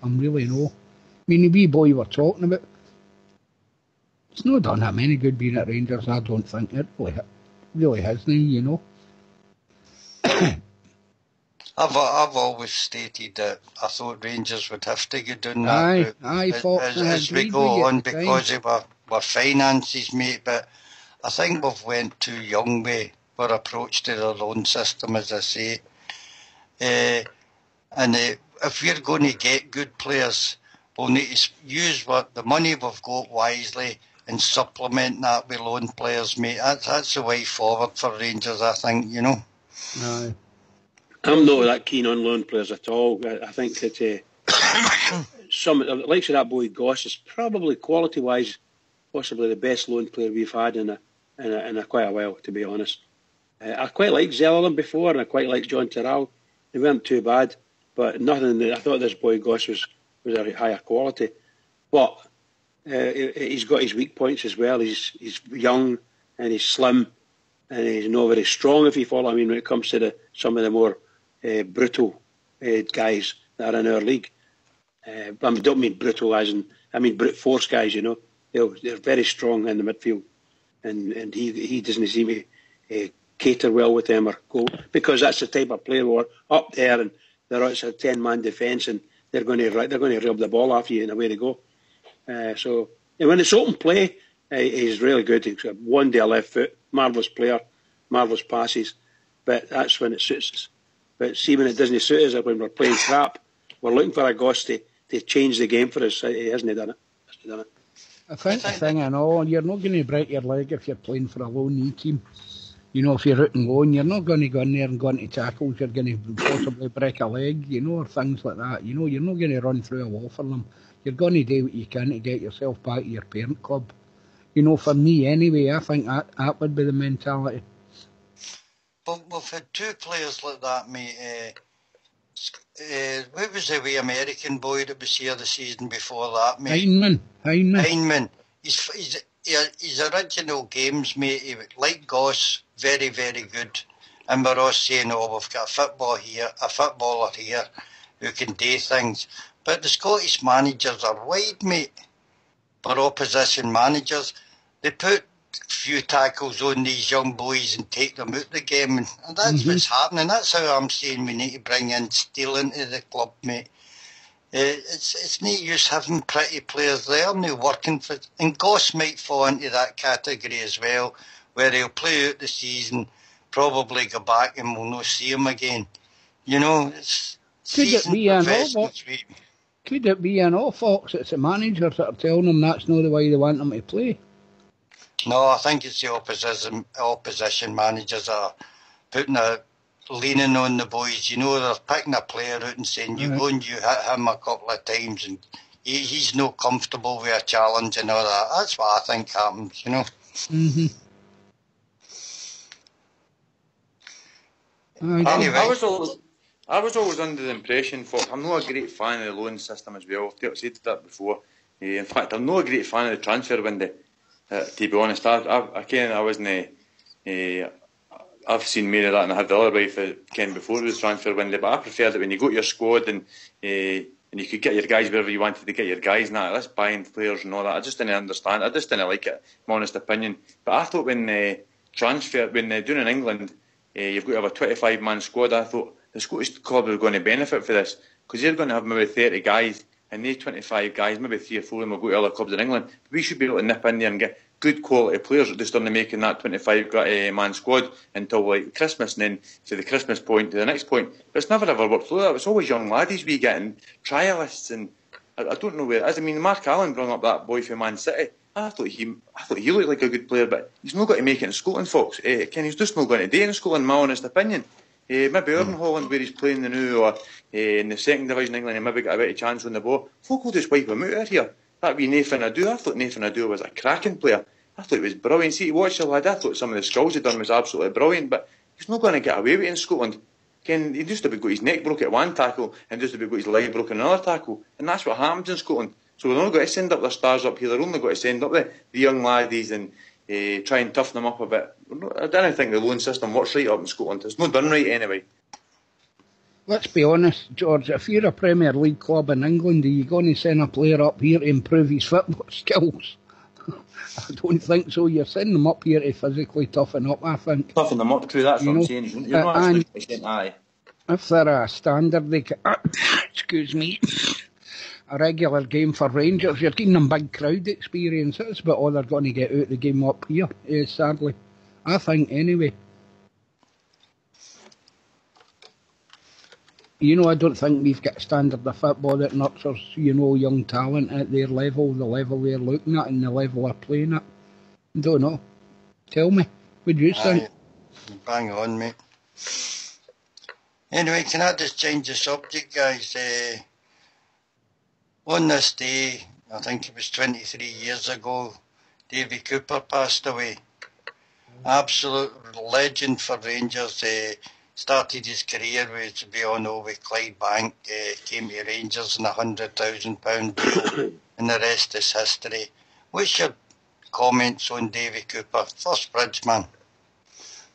I'm really not. I mean, the wee boy we're talking about, it's not done that many good being at Rangers, I don't think. It really hasn't, you know. I've always stated that I thought Rangers would have to go down that route as we go on because of our finances, mate. But I think we've went too young with our approach to the loan system, as I say. If we're going to get good players, we'll need to use the money we've got wisely and supplement that with loan players, mate. That's the way forward for Rangers, I think, you know. Aye. I'm not that keen on loan players at all. I think that some of the likes of that boy Goss is probably quality-wise possibly the best loan player we've had in a quite a while, to be honest. I quite liked Zellerlam before, and I quite liked John Terrell. They weren't too bad, but nothing. I thought this boy Goss was a higher quality, but he's got his weak points as well. He's young and he's slim and he's not very strong, if you follow. I mean, when it comes to some of the more brutal guys that are in our league. I don't mean brutal as in, I mean brute force guys, you know. They're very strong in the midfield, and he doesn't seem to cater well with them or go, because that's the type of player who are up there and it's a 10-man defence and they're going to rub the ball off you and away they go. So when it's open play, He's really good. He's got one day left foot, marvellous player, marvellous passes, but that's when it suits us. But see, when it doesn't suit us, when we're playing crap, we're looking for a Goss to change the game for us. He hasn't done it. I think the thing I know, you're not going to break your leg if you're playing for a low knee team. You know, if you're out and low, you're not going to go in there and go into tackles, you're going to possibly break a leg, you know, or things like that. You know, you're not going to run through a wall for them. You're going to do what you can to get yourself back to your parent club. You know, for me anyway, I think that would be the mentality. But we've had two players like that, mate. What was the wee American boy that was here the season before that, mate? Heinemann. His original games, mate, he was, like Goss, very, very good. And we're all saying, we've got a footballer here who can do things. But the Scottish managers are wide, mate. For opposition managers, they put a few tackles on these young boys and take them out the game. And that's what's happening. That's how I'm saying we need to bring in Steele into the club, mate. It's no use having pretty players there now working for... And Goss might fall into that category as well, where he'll play out the season, probably go back and we'll not see him again. You know, it's... Could it be an all, Fox? It's the managers that are telling them that's not the way they want them to play. No, I think it's the opposition managers are leaning on the boys. You know, they're picking a player out and saying, you go and you hit him a couple of times and he's not comfortable with a challenge and all that. That's what I think happens, you know. Anyway. I was always under the impression, I'm not a great fan of the loan system as well. I've said that before. In fact, I'm not a great fan of the transfer window. To be honest, I wasn't. I've seen more of that, and I had the other way for Ken before the transfer window. But I preferred it when you go to your squad and you could get your guys wherever you wanted to get your guys. And that's buying players and all that. I just didn't understand. I just didn't like it. My honest opinion. But I thought when they're doing in England, you've got to have a 25-man squad. I thought the Scottish club are going to benefit for this because they're going to have maybe 30 guys, and they 25 guys, maybe 3 or 4 of them will go to other clubs in England. We should be able to nip in there and get good quality players that just aren't making that 25-man squad until like Christmas, and then to the Christmas point to the next point. But it's never ever worked through that. It's always young laddies we get and trialists, and I don't know where it is. I mean, Mark Allen brought up that boy from Man City. I thought he looked like a good player, but he's not got to make it in Scotland, folks. Ken, he's just not going to do it in Scotland, my honest opinion. Maybe over in Holland where he's playing the new, or in the second division in England, he maybe got a bit of chance on the ball. Folk will just wipe him out of here. That'd be Nathan Adu. I thought Nathan Adu was a cracking player. I thought he was brilliant. See, watch the lad. I thought some of the skills he'd done was absolutely brilliant, but he's not going to get away with it in Scotland. Ken, he just about got his neck broke at one tackle and just about got his leg broken in another tackle, and that's what happens in Scotland. So we're not going to send up their stars up here. They're only going to send up the young laddies and try and toughen them up a bit. I don't think the loan system works right up in Scotland. It's not done right anyway. Let's be honest, George, if you're a Premier League club in England, are you going to send a player up here to improve his football skills? I don't think so. You're sending them up here to physically toughen up, I think. Toughen them up, true, that's what I'm saying. You're not actually saying aye. If they're a standard, they can, excuse me, a regular game for Rangers, you're giving them big crowd experience. That's about all they're going to get out the game up here, sadly. I think, anyway. You know, I don't think we've got a standard of football that nurtures, young talent at their level, the level they're looking at and the level they're playing at. I don't know. Tell me, what do you think? Bang on, mate. Anyway, can I just change the subject, guys? On this day, I think it was 23 years ago, Davy Cooper passed away. Absolute legend for Rangers. Started his career with, we all know, with Clydebank, came to Rangers in a £100,000 deal, and the rest is history. What's your comments on Davy Cooper? First Bridgeman.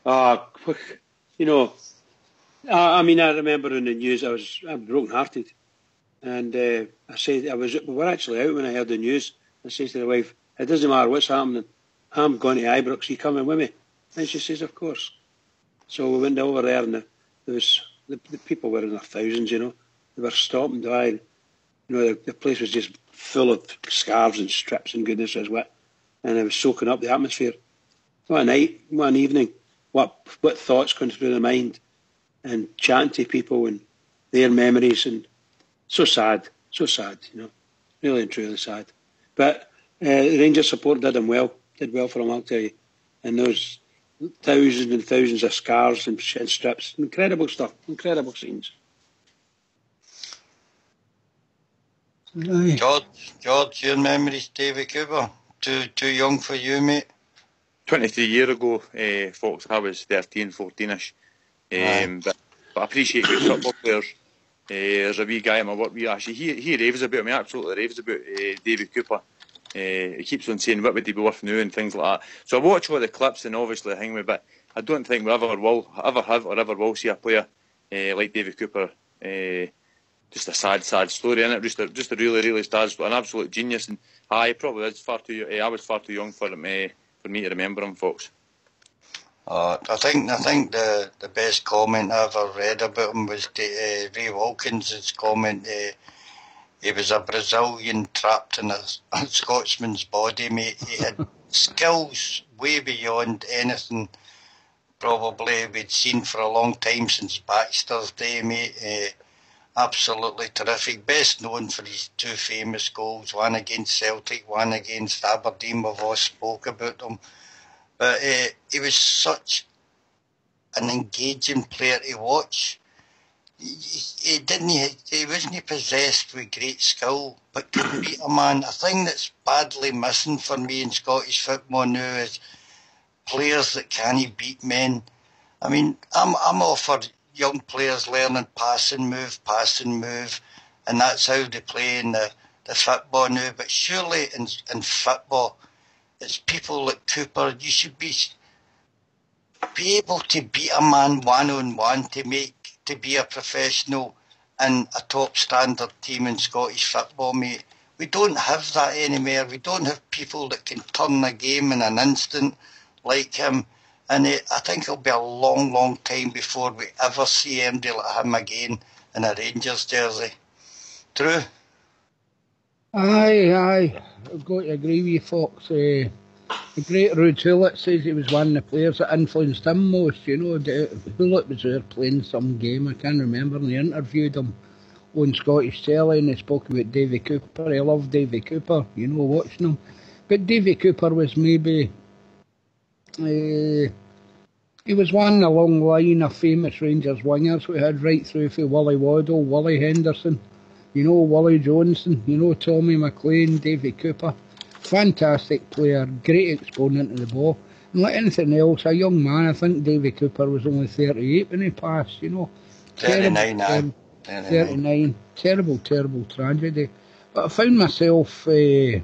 I remember in the news, I'm broken-hearted. And I said, we were actually out when I heard the news. I said to the wife, it doesn't matter what's happening, I'm going to Ibrox, you coming with me? And she says, of course. So we went over there, and the people were in their thousands, They were stopping by. The place was just full of scarves and strips and goodness knows what. and I was soaking up the atmosphere. What a night, what an evening, what thoughts going through the mind, and chatting to people and their memories, and so sad, really and truly sad. But the Rangers support did well for him, I'll tell you. And those thousands and thousands of scars and strips, incredible stuff, incredible scenes. George, your memories, David Cooper? Too young for you, mate? 23 years ago, folks, I was 13, 14-ish. But I appreciate good football players. There's a wee guy in my work, actually, he raves about me, absolutely raves about David Cooper. He keeps on saying, what would he be worth now, and things like that. So I watch all the clips and obviously hang with, but I don't think we ever have or ever will see a player like David Cooper. Just a sad story, isn't it? Just a really, really sad, an absolute genius. And he probably is far too. I was far too young for him, for me to remember him, folks. I think the best comment I ever read about him was Ray Wilkins' comment. He was a Brazilian trapped in a Scotsman's body, mate. He had skills way beyond anything probably we'd seen for a long time since Baxter's day, mate. Absolutely terrific. Best known for his two famous goals, one against Celtic, one against Aberdeen. We've all spoke about them. But he was such an engaging player to watch. He wasn't possessed with great skill, but could beat a man. A thing that's badly missing for me in Scottish football now is players that can't beat men. I mean, I'm all for young players learning pass and move, and that's how they play in the football now. But surely in football, it's people like Cooper. You should be able to beat a man one-on-one to be a professional in a top standard team in Scottish football, mate. We don't have that anymore. We don't have people that can turn a game in an instant like him. And I think it'll be a long, long time before we ever see anybody like him again in a Rangers jersey. True? Aye. I've got to agree with you, folks. The great Ruud Hullet says he was one of the players that influenced him most. Hullet was there playing some game, I can't remember, and they interviewed him on Scottish telly, and they spoke about Davy Cooper. He loved Davy Cooper, watching him. But Davy Cooper was maybe... he was one in a long line of famous Rangers wingers we had right through for Willie Waddle, Willie Henderson, Willie Johnson, Tommy McLean, Davy Cooper. Fantastic player, great exponent of the ball. And like anything else, a young man, I think Davy Cooper was only 38 when he passed, 39. 39. Terrible tragedy. But I found myself... it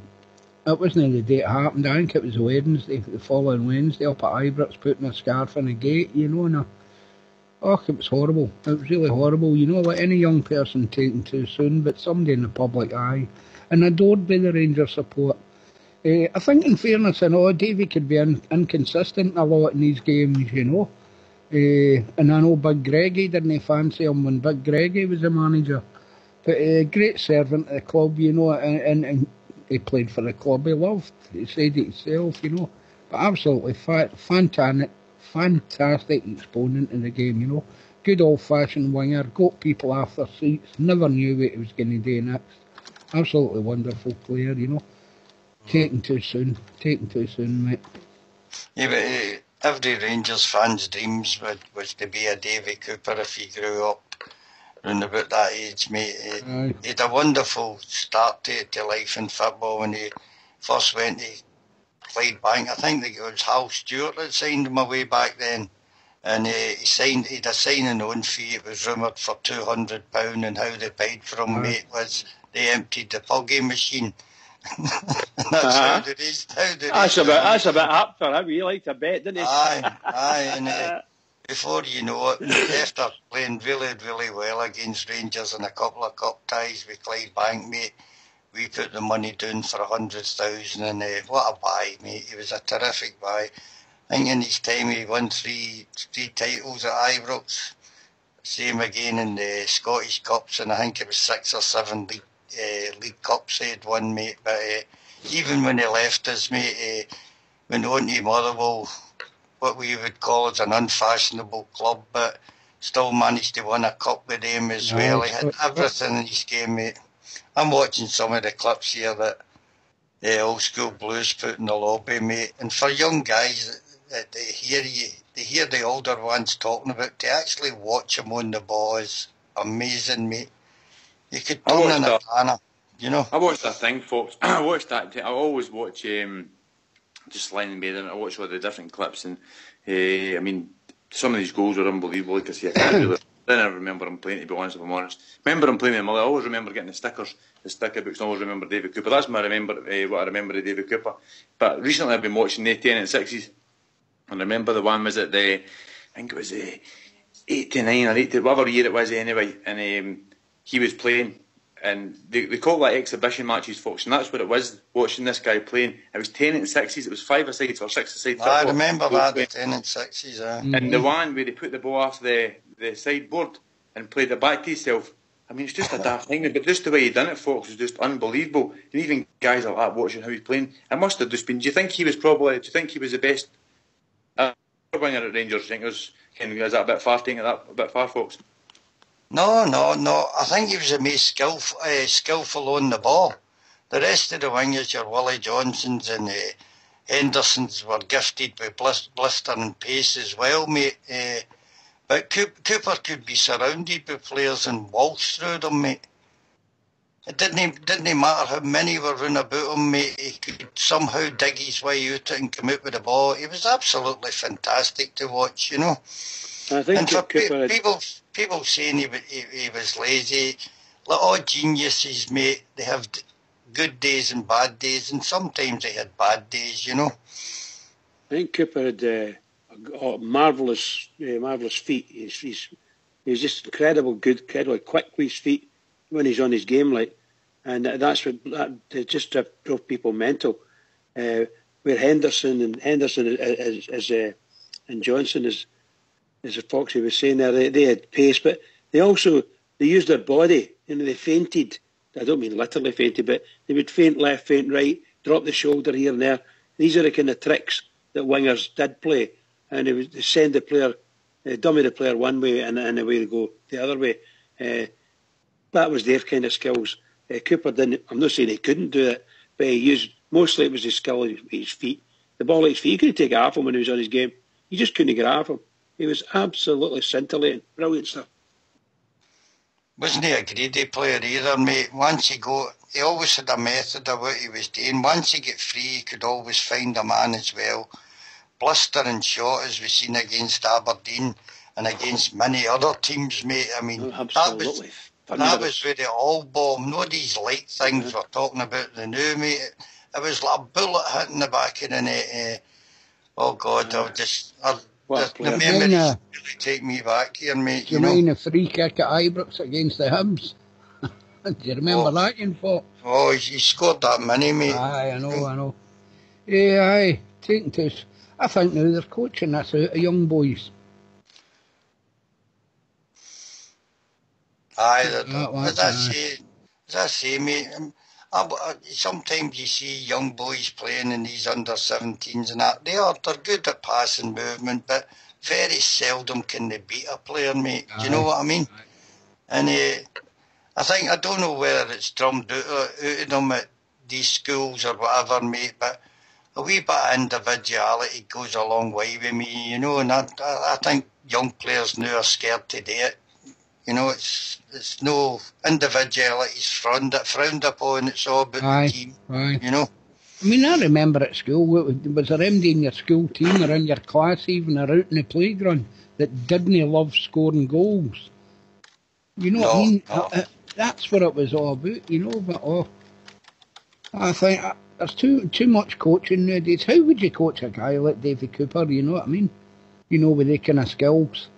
wasn't the day it happened. I think it was the following Wednesday, up at Ibrox, putting a scarf in a gate, and it was horrible. It was really horrible, like any young person taken too soon, but somebody in the public eye, and adored by the Rangers support. I think, in fairness, Davy could be inconsistent a lot in these games, and I know Big Greggy didn't fancy him when Big Greggy was the manager, but a great servant of the club, and he played for the club he loved. He said it himself, but absolutely fantastic exponent in the game, Good old-fashioned winger, got people off their seats, never knew what he was going to do next. Absolutely wonderful player, Taken too soon, mate. Yeah, but every Rangers fan's dreams was to be a Davy Cooper if he grew up around about that age, mate. He had a wonderful start to life in football when he first went to Clydebank. I think it was Hal Stewart that signed him away back then. And he'd a signing on fee. It was rumoured for £200, and how they paid for him, mate, was they emptied the puggy machine. And that's how they raised That's a bit up for him. He liked to bet, didn't he? Aye. And before you know it, after playing really, really well against Rangers in a couple of cup ties with Clydebank, mate, we put the money down for 100,000, and what a buy, mate. He was a terrific buy. I think in his time he won three titles at Ibrox. Same again in the Scottish Cups, and I think it was 6 or 7 League Cups he'd won, mate. But even when he left us, mate, he went on to Motherwell, what we would call as an unfashionable club, but still managed to win a cup with him as well. He had everything in his game, mate. I'm watching some of the clips here that the old school blues put in the lobby, mate. And for young guys, they hear the older ones talking about, to actually watch him on the ball is amazing, mate. You could turn in a banner, you know. I watched that thing, folks. I watched that. I always watch just Lennon Maiden. I watch all the different clips, and I mean, some of these goals were unbelievable. Like I say, I can't really. I don't remember him playing, to be honest, if I'm honest. Remember him playing with Mully. I always remember getting the stickers, the sticker books, and I always remember David Cooper. That's what I remember of David Cooper. But recently I've been watching the 10 and 6s, and I remember the one was at I think it was 89 or 80, whatever year it was anyway, and he was playing, and they call that exhibition matches, folks, and that's what it was, watching this guy playing. It was 10 and 6s, it was 5-a-side or 6-a-side. I remember that, the 10 and 6s, And the one where they put the ball off the sideboard and played it back to himself. I mean, it's just a daft thing, but just the way he done it, folks, was just unbelievable. And even guys like that watching how he's playing, it must have just been. Do you think he was the best winger at Rangers? Do you think is that a bit far, taking it that a bit far, folks? No. I think he was the most skillful on the ball. The rest of the wingers, your Willie Johnsons and Hendersons, were gifted with blister and pace as well, mate. But Cooper could be surrounded with players and waltz through them, mate. It didn't matter how many were running about him, mate. He could somehow dig his way out and come out with the ball. He was absolutely fantastic to watch, you know. I think and for people saying he was lazy, like all geniuses, mate, they have good days and bad days, and sometimes they had bad days, you know. I think Cooper had marvellous feet. He's just incredibly quick with his feet when he's on his game, like, and that's what just drove people mental. Where Henderson and Johnson, as Foxy was saying there, they had pace, but they used their body. You know, they feinted. I don't mean literally fainted, but they would feint left, feint right, drop the shoulder here and there. These are the kind of tricks that wingers did play. And it was to send the player, dummy the player one way and away they go the other way. That was their kind of skills. Cooper didn't. I'm not saying he couldn't do it, but he used, mostly it was his skill with his feet. The ball at his feet, he couldn't take it off him when he was on his game. You just couldn't get it off him. He was absolutely scintillating, brilliant stuff. Wasn't he a greedy player either, mate? Once he always had a method of what he was doing. Once he get free, he could always find a man as well. Blister and shot, as we've seen against Aberdeen and against many other teams, mate. I mean, that was where the all bomb, not these light things we're talking about the new, mate. It was like a bullet hitting the back of the net. Oh God, the memories really take me back here, mate. You mean a free kick at Ibrox against the Hibs? Do you remember that, you Fox? Oh, he scored that many, mate. Aye, I know. Yeah, aye, taking to. I think now they're coaching us out of young boys. Aye, as I say, mate, sometimes you see young boys playing in these under-17s and that. They're good at passing movement, but very seldom can they beat a player, mate. Do you know what I mean? And I don't know whether it's drummed out of them at these schools or whatever, mate, but a wee bit of individuality goes a long way with me, you know, and I think young players now are scared to do it. You know, it's no individuality is frowned upon. It's all about the team, you know. I mean, I remember at school, was there anybody in your school team or in your class even or out in the playground that didn't love scoring goals? You know what I mean? No. That's what it was all about, you know, but I think there's too much coaching nowadays. How would you coach a guy like David Cooper, you know what I mean? You know, with the kind of skills.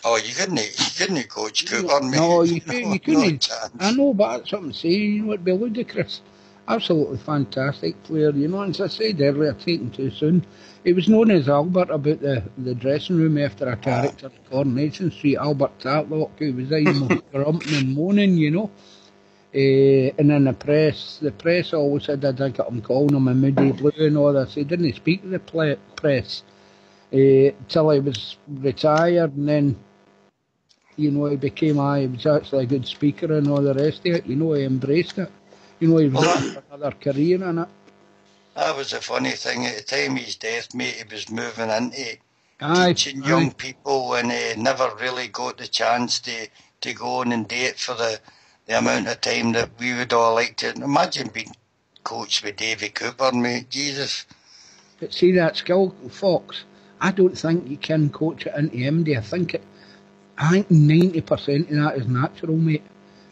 Oh, you couldn't coach Cooper, mate. No, you couldn't. No, I know, but that's what I'm saying, you know, it'd be ludicrous. Absolutely fantastic player, you know, and as I said earlier, taken too soon. He was known as Albert about the dressing room after a character at Coronation Street, Albert Tatlock, who was grumping and moaning, you know. And then the press always said I got him calling him a Moody Blue and all this. He didn't speak to the press till he was retired, and then, you know, he was actually a good speaker and all the rest of it. You know, he embraced it. You know, he was looking for another career in it. That was a funny thing. At the time of his death, mate, he was moving into teaching young people, and he never really got the chance to go on and do it for the amount of time that we would all like to. Imagine being coached with Davy Cooper, mate. Jesus. But see that skill, Fox, I don't think you can coach it into MD. I think 90% of that is natural, mate.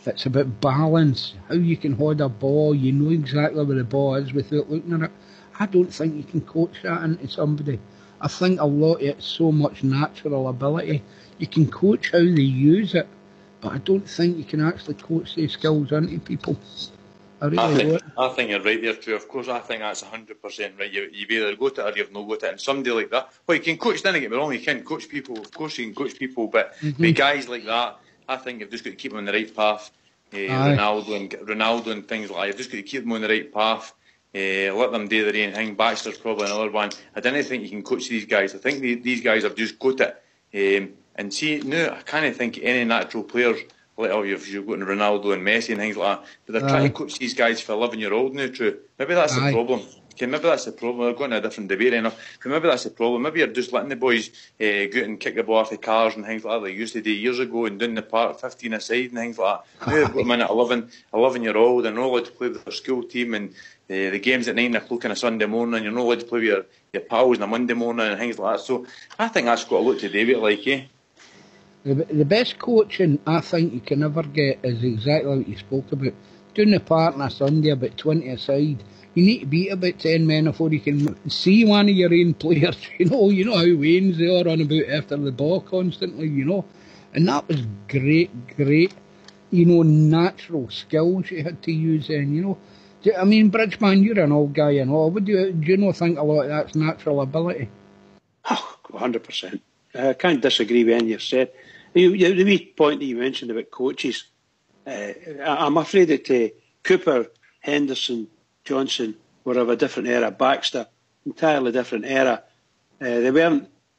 It's about balance, how you can hold a ball, you know exactly where the ball is without looking at it. I don't think you can coach that into somebody. I think a lot of it's so much natural ability. You can coach how they use it, but I don't think you can actually coach these skills into people. I think you're right there too. Of course, I think that's 100% right. You've either got it or you've not got it. And somebody like that, well, you can coach, don't get me wrong, you can coach people. Of course you can coach people, but with guys like that, I think you've just got to keep them on the right path. Ronaldo and things like that. You've just got to keep them on the right path. Let them do their own thing. Baxter's probably another one. I don't think you can coach these guys. I think these guys have just got it. And see, no, I can't think any natural players like, you've got Ronaldo and Messi and things like that, but they're trying to coach these guys for 11-year-old now, true. Maybe that's the problem. Okay, maybe that's the problem. We're going to a different debate enough, but maybe that's the problem. Maybe you're just letting the boys go out and kick the ball off the cars and things like that, like used to do years ago, and down the park, 15 aside and things like that. Now they've got them in at 11-year-old, and they're not allowed to play with their school team, and the game's at 9 o'clock on a Sunday morning, and you're not allowed to play with your pals on a Monday morning and things like that. So I think that's got a lot to do with it, like, eh? The best coaching I think you can ever get is exactly what you spoke about. Doing the part on a Sunday, about 20 aside. You need to beat about 10 men before you can see one of your own players. You know how Wayne's they are on about after the ball constantly, you know. And that was great, you know, natural skills you had to use then, you know. I mean, Bridgman, you're an old guy and all. Do you not think a lot of that's natural ability? Oh, 100%. I can't disagree with anything you've said. The wee point that you mentioned about coaches, I'm afraid that Cooper, Henderson, Johnson were of a different era. Baxter, entirely different era.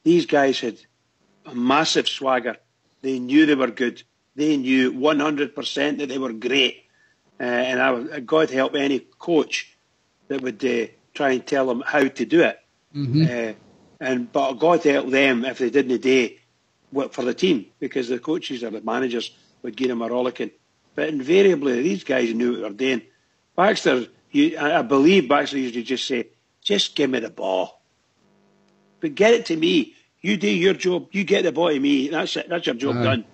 These guys had a massive swagger. They knew they were good. They knew 100% that they were great. And God help any coach that would try and tell them how to do it. But God help them if they didn't do what for the team, because the coaches or the managers would give them a rollicking. But invariably, these guys knew what they were doing. Baxter, I believe Baxter used to just say, just give me the ball. But get it to me. You do your job. You get the ball to me. That's it. That's your job done.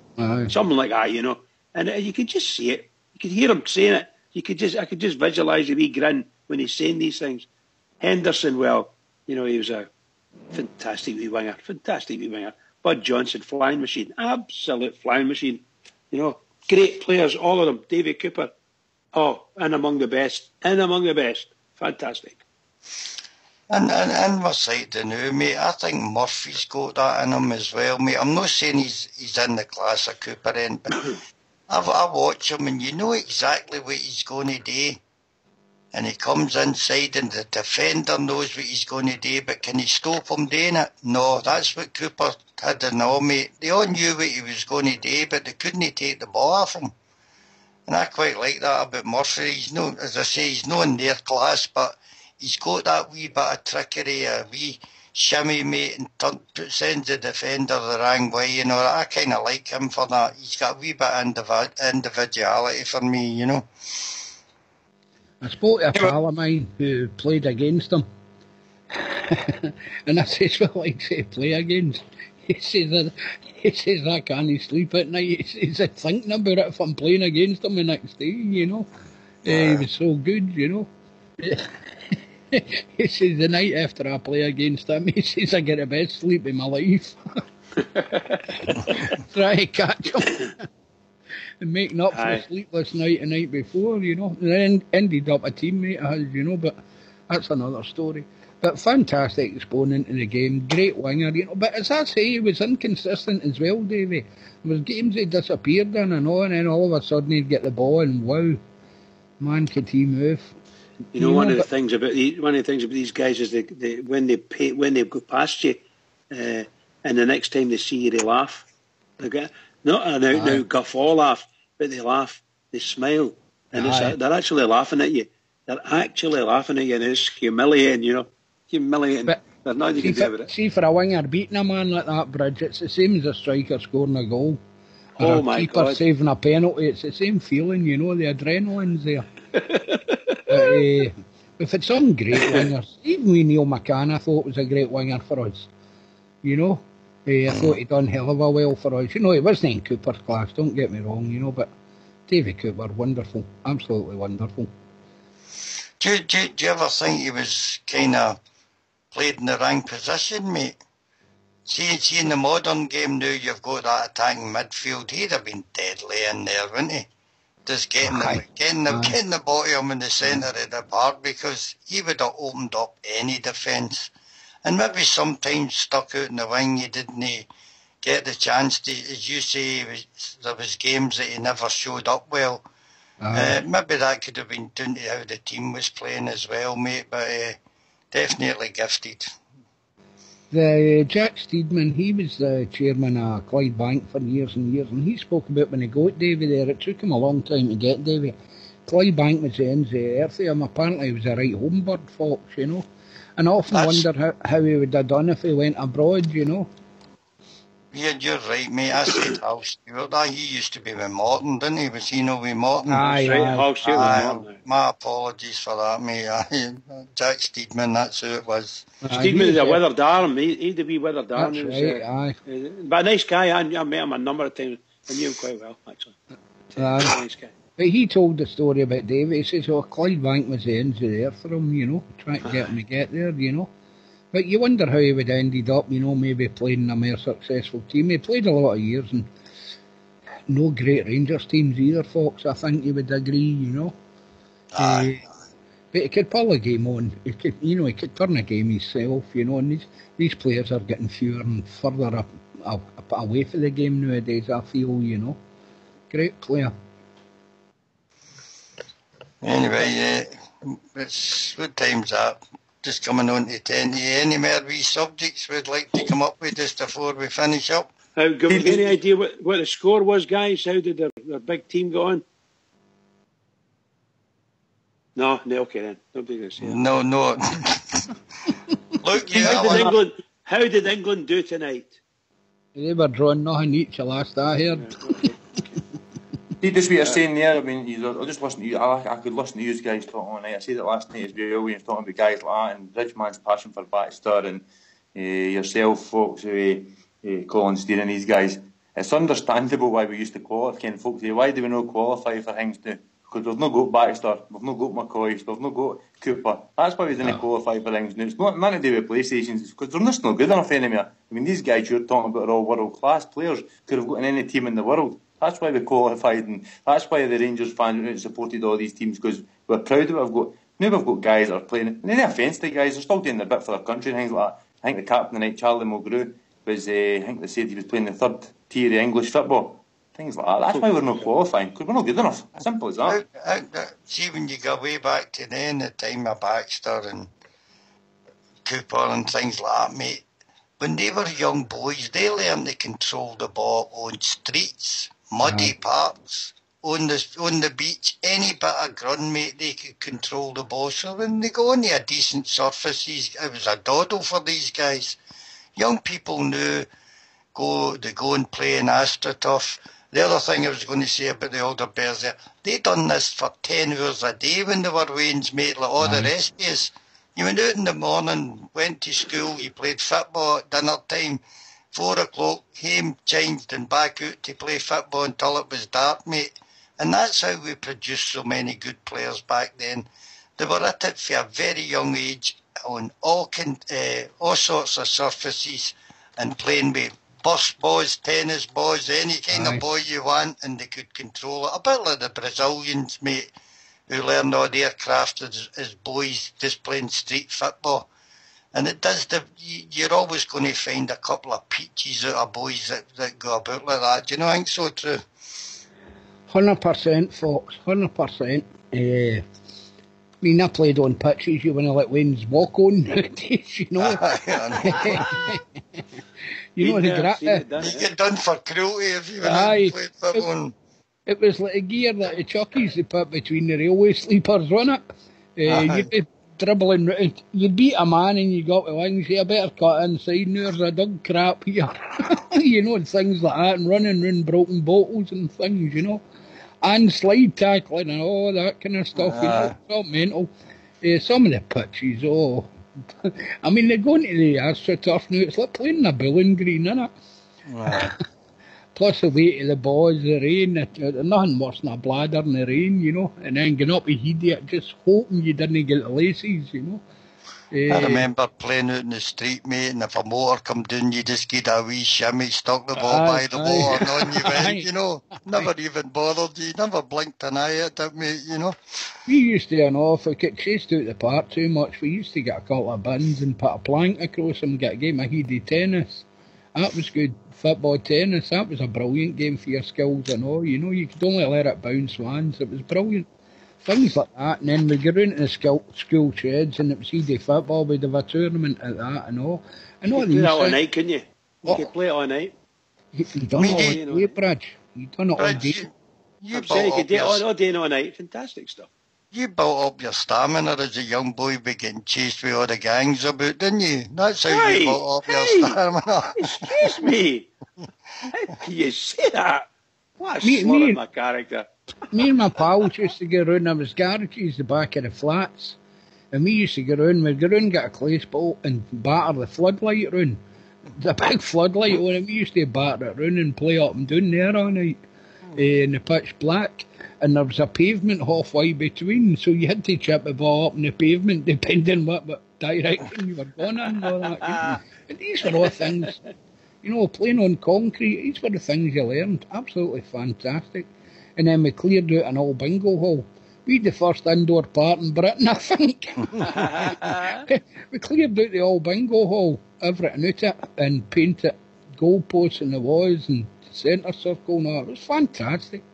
Something like that, you know. And you could just see it. You could hear him saying it. I could just visualise the wee grin when he's saying these things. Henderson, well, you know, he was a fantastic wee winger. Bud Johnson, flying machine. Absolute flying machine. You know, great players, all of them. David Cooper. Oh, and among the best. Fantastic. And my side to now, mate, I think Murphy's got that in him as well, mate. I'm not saying he's in the class of Cooper end, but I watch him and you know exactly what he's going to do. And he comes inside and the defender knows what he's going to do, but can he stop him doing it? No, that's what Cooper had to know, mate. They all knew what he was going to do, but they couldn't take the ball off him. And I quite like that about Murphy. He's no, as I say, he's not in their class, but he's got that wee bit of trickery, a wee shimmy, mate, and sends the defender the wrong way, you know. I kind of like him for that. He's got a wee bit of individuality for me, you know. I spoke to a pal of mine who played against him. And I says, well, like to play against. He says, I can't sleep at night. He said, thinking about it if I'm playing against him the next day, you know. He was so good, you know. He says, the night after I play against him, he says, I get the best sleep in my life. Try to catch him. And making up for a sleepless night the night before, you know. And then ended up a teammate of his, you know, but that's another story. But fantastic exponent in the game, great winger, you know. But as I say, he was inconsistent as well, Davey. There was games he disappeared in and all, and then all of a sudden he'd get the ball and wow. Man, could he move? You know, one of the things about these guys is they when they go past you, and the next time they see you, they laugh. They get not an out guffaw laugh, but they laugh, they smile, and they're actually laughing at you. They're actually laughing at you, and it's humiliating. You know, humiliating. But there's nothing you can do with it. See, for a winger beating a man like that, Bridge, it's the same as a striker scoring a goal. Oh or my keeper God! Saving a penalty. It's the same feeling, you know. The adrenaline's there. But if it's some great wingers, even we Neil McCann, I thought was a great winger for us. You know, I thought he done hell of a well for us. You know, he wasn't in Cooper's class. Don't get me wrong, you know, but Davy Cooper, wonderful, absolutely wonderful. Do you ever think he was kind of played in the wrong position, mate? See, in the modern game now, you've got that attacking midfield. He'd have been deadly in there, wouldn't he? Just getting the bottom in the centre of the park, because he would have opened up any defence. And maybe sometimes stuck out in the wing, he didn't get the chance to, as you say, there was games that he never showed up well. Maybe that could have been down to how the team was playing as well, mate, but definitely gifted. The Jack Steedman, he was the chairman of Clydebank for years and years, and he spoke about when he got Davy there, it took him a long time to get Davy. Clydebank was the ends of the earth of him. Apparently he was a right homebird fox, you know. And I often wonder how he would have done if he went abroad, you know. Yeah, you're right, mate. I said Hal Stewart. He used to be with Morton, didn't he? Was he not with Morton? Hal Stewart with Morton. My apologies for that, mate. Jack Steedman, that's who it was. Steedman is a withered arm. He'd be withered arm. That's right, but a nice guy. I met him a number of times. I knew him quite well, actually. Nice guy. But he told the story about Davy. He says, Clydebank was the ends of the earth for him, you know, trying to get him to get there, you know. But you wonder how he would have ended up, you know, maybe playing in a more successful team. He played a lot of years and no great Rangers teams either, Fox. I think you would agree, you know. But he could pull a game on. He could turn a game himself, you know. And these players are getting fewer and further away from the game nowadays, I feel, you know. Great player. Anyway, what time's that? Just coming on to 10. Any more wee subjects we'd like to come up with just before we finish up? Give me any idea what the score was, guys? How did their big team go on? No, okay then. Nobody going to say that. No. Look, how did England do tonight? They were drawing nothing each, last I heard. See, just what you're saying there, I mean, I'll just listen to you. I could listen to you guys talk all night. I said it last night as well, when you're talking about guys like that, and Ridgeman's passion for Baxter, and yourself, folks, Colin Steer and these guys. It's understandable why we used to qualify, folks say, why do we not qualify for things now? Because we've not got Baxter, we've not got McCoy, we've not got Cooper. That's why we didn't qualify for things now. It's not nothing to do with PlayStations, it's because they're just not good enough anymore. I mean, these guys you're talking about are all world-class players, could have got in any team in the world. That's why we qualified, and that's why the Rangers fans supported all these teams, because we're proud of what we've got. Now we've got guys that are playing, and any offence to guys, they're still doing their bit for their country and things like that. I think the captain tonight, Charlie Mulgrew, was, I think they said he was playing the third tier of English football. Things like that. That's why we're not qualifying, because we're not good enough. Simple as that. See, when you go way back to then, the time of Baxter and Cooper and things like that, mate, when they were young boys, they learned to control the ball on streets, muddy parks, on the beach, any bit of ground, mate, they could control the ball. So when they go on to a decent surface, it was a doddle for these guys. Young people knew they go and play in AstroTurf. The other thing I was going to say about the older bears there, they done this for 10 hours a day when they were Wayne's, mate, like all the rest of us. You went out in the morning, went to school, you played football at dinner time, 4 o'clock, came, changed and back out to play football until it was dark, mate. And that's how we produced so many good players back then. They were at it for a very young age on all sorts of surfaces and playing with bus balls, tennis balls, any kind of ball you want, and they could control it. A bit like the Brazilians, mate, who learned all their craft as boys just playing street football. And it does, you're always going to find a couple of peaches out of boys that go about like that. Do you know, I think so, True? 100%, Fox, 100%. I mean, I played on pitches you want to let Wayne's walk on nowadays, you know. You know, you get done for cruelty if you played football. It was like a gear that the chuckies they put between the railway sleepers, wasn't it? You'd be dribbling round. You beat a man and you got the wings, you better cut inside, and there's a dog crap here. You know, and things like that, and running round broken bottles and things, you know. And slide tackling and all that kind of stuff, you know, it's all mental. Some of the pitches, I mean, they're going to the AstroTurf now, it's like playing in a bowling green, isn't it? Plus the weight of the balls, the rain, nothing worse than a bladder in the rain, you know, and then getting up a idiot, just hoping you didn't get the laces, you know. I remember playing out in the street, mate, and if a motor come down, you just get a wee shimmy, stuck the ball by the wall, and on you went, you know. Never even bothered you, never blinked an eye at it, mate, you know. We used to, if we get chased out the park too much, we used to get a couple of bins and put a plank across them and get a game of heady tennis. That was good. Football, tennis, that was a brilliant game for your skills and all, you know. You could only let it bounce once, it was brilliant. Things like that, and then we'd go round to the school sheds and it was easy football, we'd have a tournament at that and all. And all you could do that all night, couldn't you? You could play it all night. You done it all day, Brad. You done it all day. I'm saying you could do it all day and all night, fantastic stuff. You built up your stamina as a young boy by getting chased with all the gangs about, didn't you? That's how you built up your stamina. Excuse me. How can you say that? What a slur of my character. Me and my pals used to go round, there was garages the back of the flats, and we used to go round, we'd go round, get a clay spot and batter the floodlight round. The big floodlight on it, we used to batter it round and play up and down there all night in the pitch black, and there was a pavement halfway between, so you had to chip the ball up in the pavement depending what direction you were going in and all that. You know? And these were all things, you know, playing on concrete, these were the things you learned, absolutely fantastic. And then we cleared out an old bingo hall. We had the first indoor part in Britain, I think. We cleared out the old bingo hall, everything out it, and painted goalposts in the walls and centre circle and all. It was fantastic.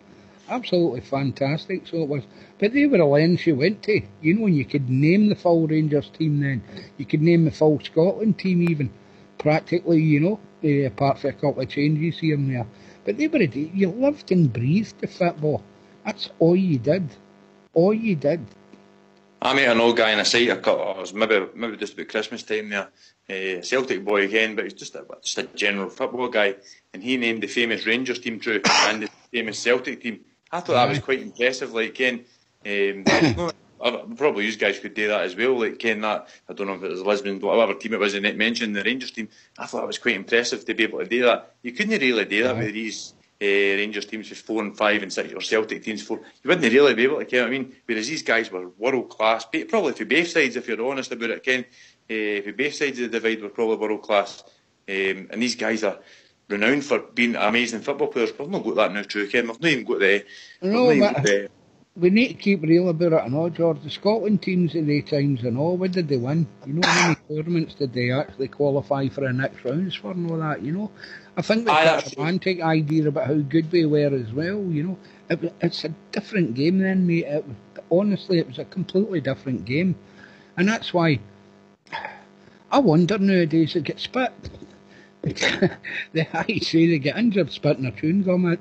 Absolutely fantastic, so it was. But they were the lengths you went to, you know, and you could name the full Rangers team then. You could name the full Scotland team even, practically, you know, apart from a couple of changes here and there. But they were you lived and breathed the football. That's all you did. All you did. I met an old guy in a site. I was maybe just about Christmas time there. Celtic boy again, but he's just a general football guy. And he named the famous Rangers team true and the famous Celtic team. I thought that was quite impressive. Like Ken, probably you guys could do that as well. Like Ken, that I don't know if it was Lisbon, whatever team it was, and it mentioned the Rangers team. I thought it was quite impressive to be able to do that. You couldn't really do that with these Rangers teams with 4 and 5 and 6, or Celtic teams 4. You wouldn't really be able to, Ken. I mean, whereas these guys were world class, probably for both sides, if you're honest about it, Ken. For both sides of the divide were probably world class, and these guys are renowned for being amazing football players. We've not got that now, true, Ken. We've not even got the. We need to keep real about it and all, George. The Scotland teams at the times and all, what did they win? You know, how many tournaments did they actually qualify for the next rounds for and all that, you know? I think they've got a romantic idea about how good we were as well, you know? It's a different game then, mate. Honestly, it was a completely different game. And that's why I wonder nowadays, they get spit. I say they get injured spitting a chewing gum out.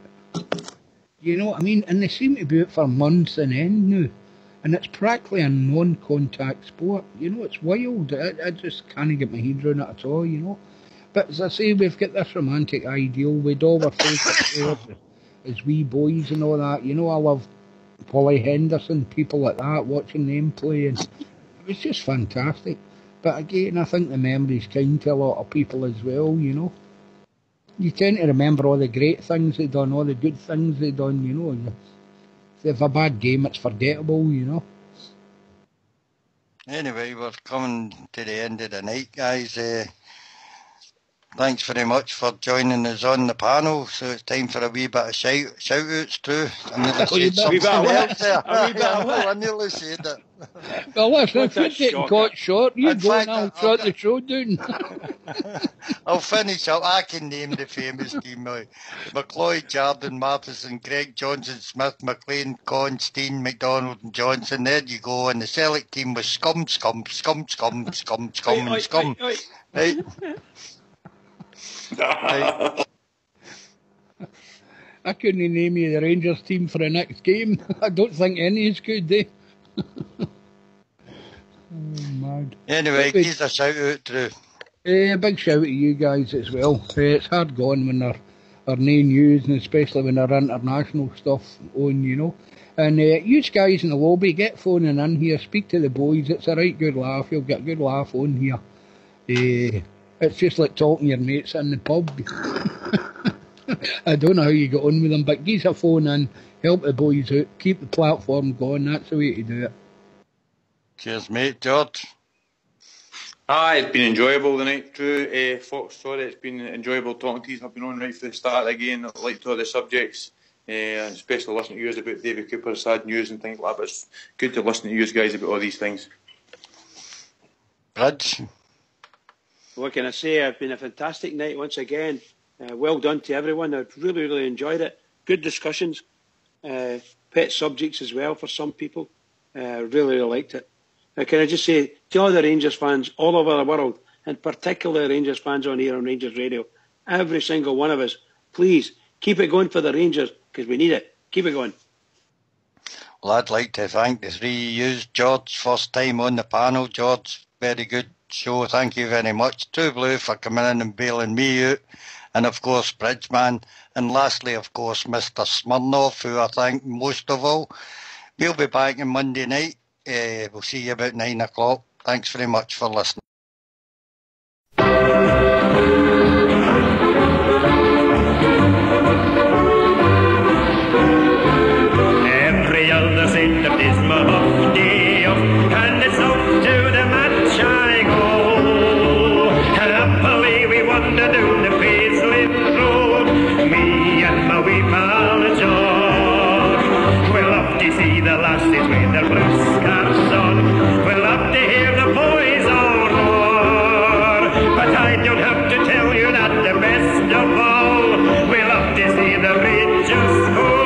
You know what I mean? And they seem to be out for months on end now. And it's practically a non-contact sport. You know, it's wild. I just can't get my head around it at all, you know. But as I say, we've got this romantic ideal. We'd all our favourite players as wee boys and all that. You know, I love Polly Henderson, people like that, watching them play. And it was just fantastic. But again, I think the memory's kind to a lot of people as well, you know. You tend to remember all the great things they've done, all the good things they've done, you know. If they have a bad game, it's forgettable, you know. Anyway, we're coming to the end of the night, guys. Thanks very much for joining us on the panel. So it's time for a wee bit of shout-outs too. I nearly said something else there. I nearly said it. Well, listen, if you're getting caught short, you go and I'll shut the show down. I I'll finish up. I can name the famous team now. McLeod, Jardine, Matheson, Greg, Johnson, Smith, McLean, Conn, Steen, McDonald and Johnson. There you go. And the Celtic team was scum. Right? Right. I couldn't name you the Rangers team for the next game. I don't think any is good, eh? Mad. Anyway, give a shout out to a big shout out to you guys as well. It's hard going when they're no news, and especially when they're international stuff on, you know. And you guys in the lobby, get phoning in here, speak to the boys. It's a right good laugh. You'll get a good laugh on here. It's just like talking to your mates in the pub. I don't know how you get on with them, but give us a phone in, help the boys out, keep the platform going. That's the way to do it. Cheers, mate. George? It's been enjoyable the night through, Fox. Sorry, it's been enjoyable talking to you. I've been on right from the start again. I liked all the subjects, especially listening to you about David Cooper, sad news and things like that. But it's good to listen to you guys about all these things. Bridge? What can I say? It's been a fantastic night once again. Well done to everyone. I've really enjoyed it. Good discussions. Pet subjects as well for some people. Really liked it. Can I just say to all the Rangers fans all over the world, and particularly Rangers fans on here on Rangers Radio, every single one of us, please keep it going for the Rangers, because we need it. Keep it going. Well, I'd like to thank the three of you. George, first time on the panel. George, very good show. Thank you very much. Two Blue for coming in and bailing me out. And, of course, Bridgeman. And lastly, of course, Mr. Smirnoff, who I thank most of all. We'll be back on Monday night. We'll see you about 9 o'clock. Thanks very much for listening. Every other saint of dismal off day off, and it's off to the match I go. And happily we wander down the Paisley Road, me and my wee pal George. We'll love to see the lasses with their blue scarves on, we'll love to hear the boys all roar. But I don't have to tell you that the best of all, we'll love to see the Rangers score.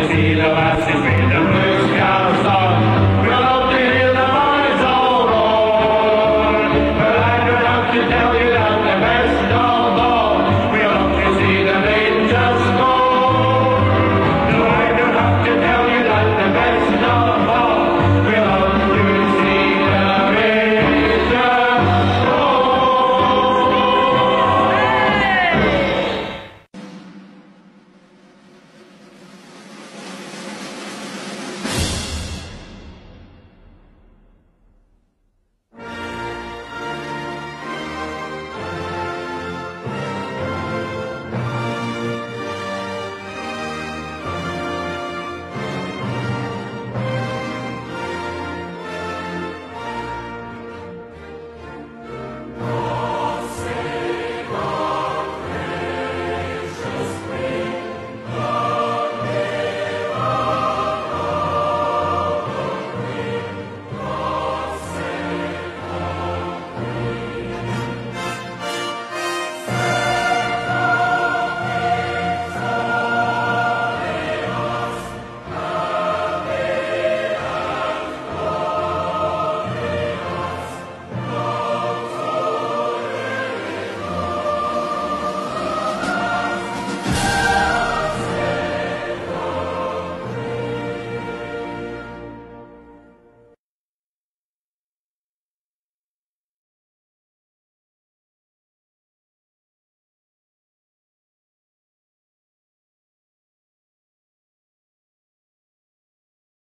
See the lasses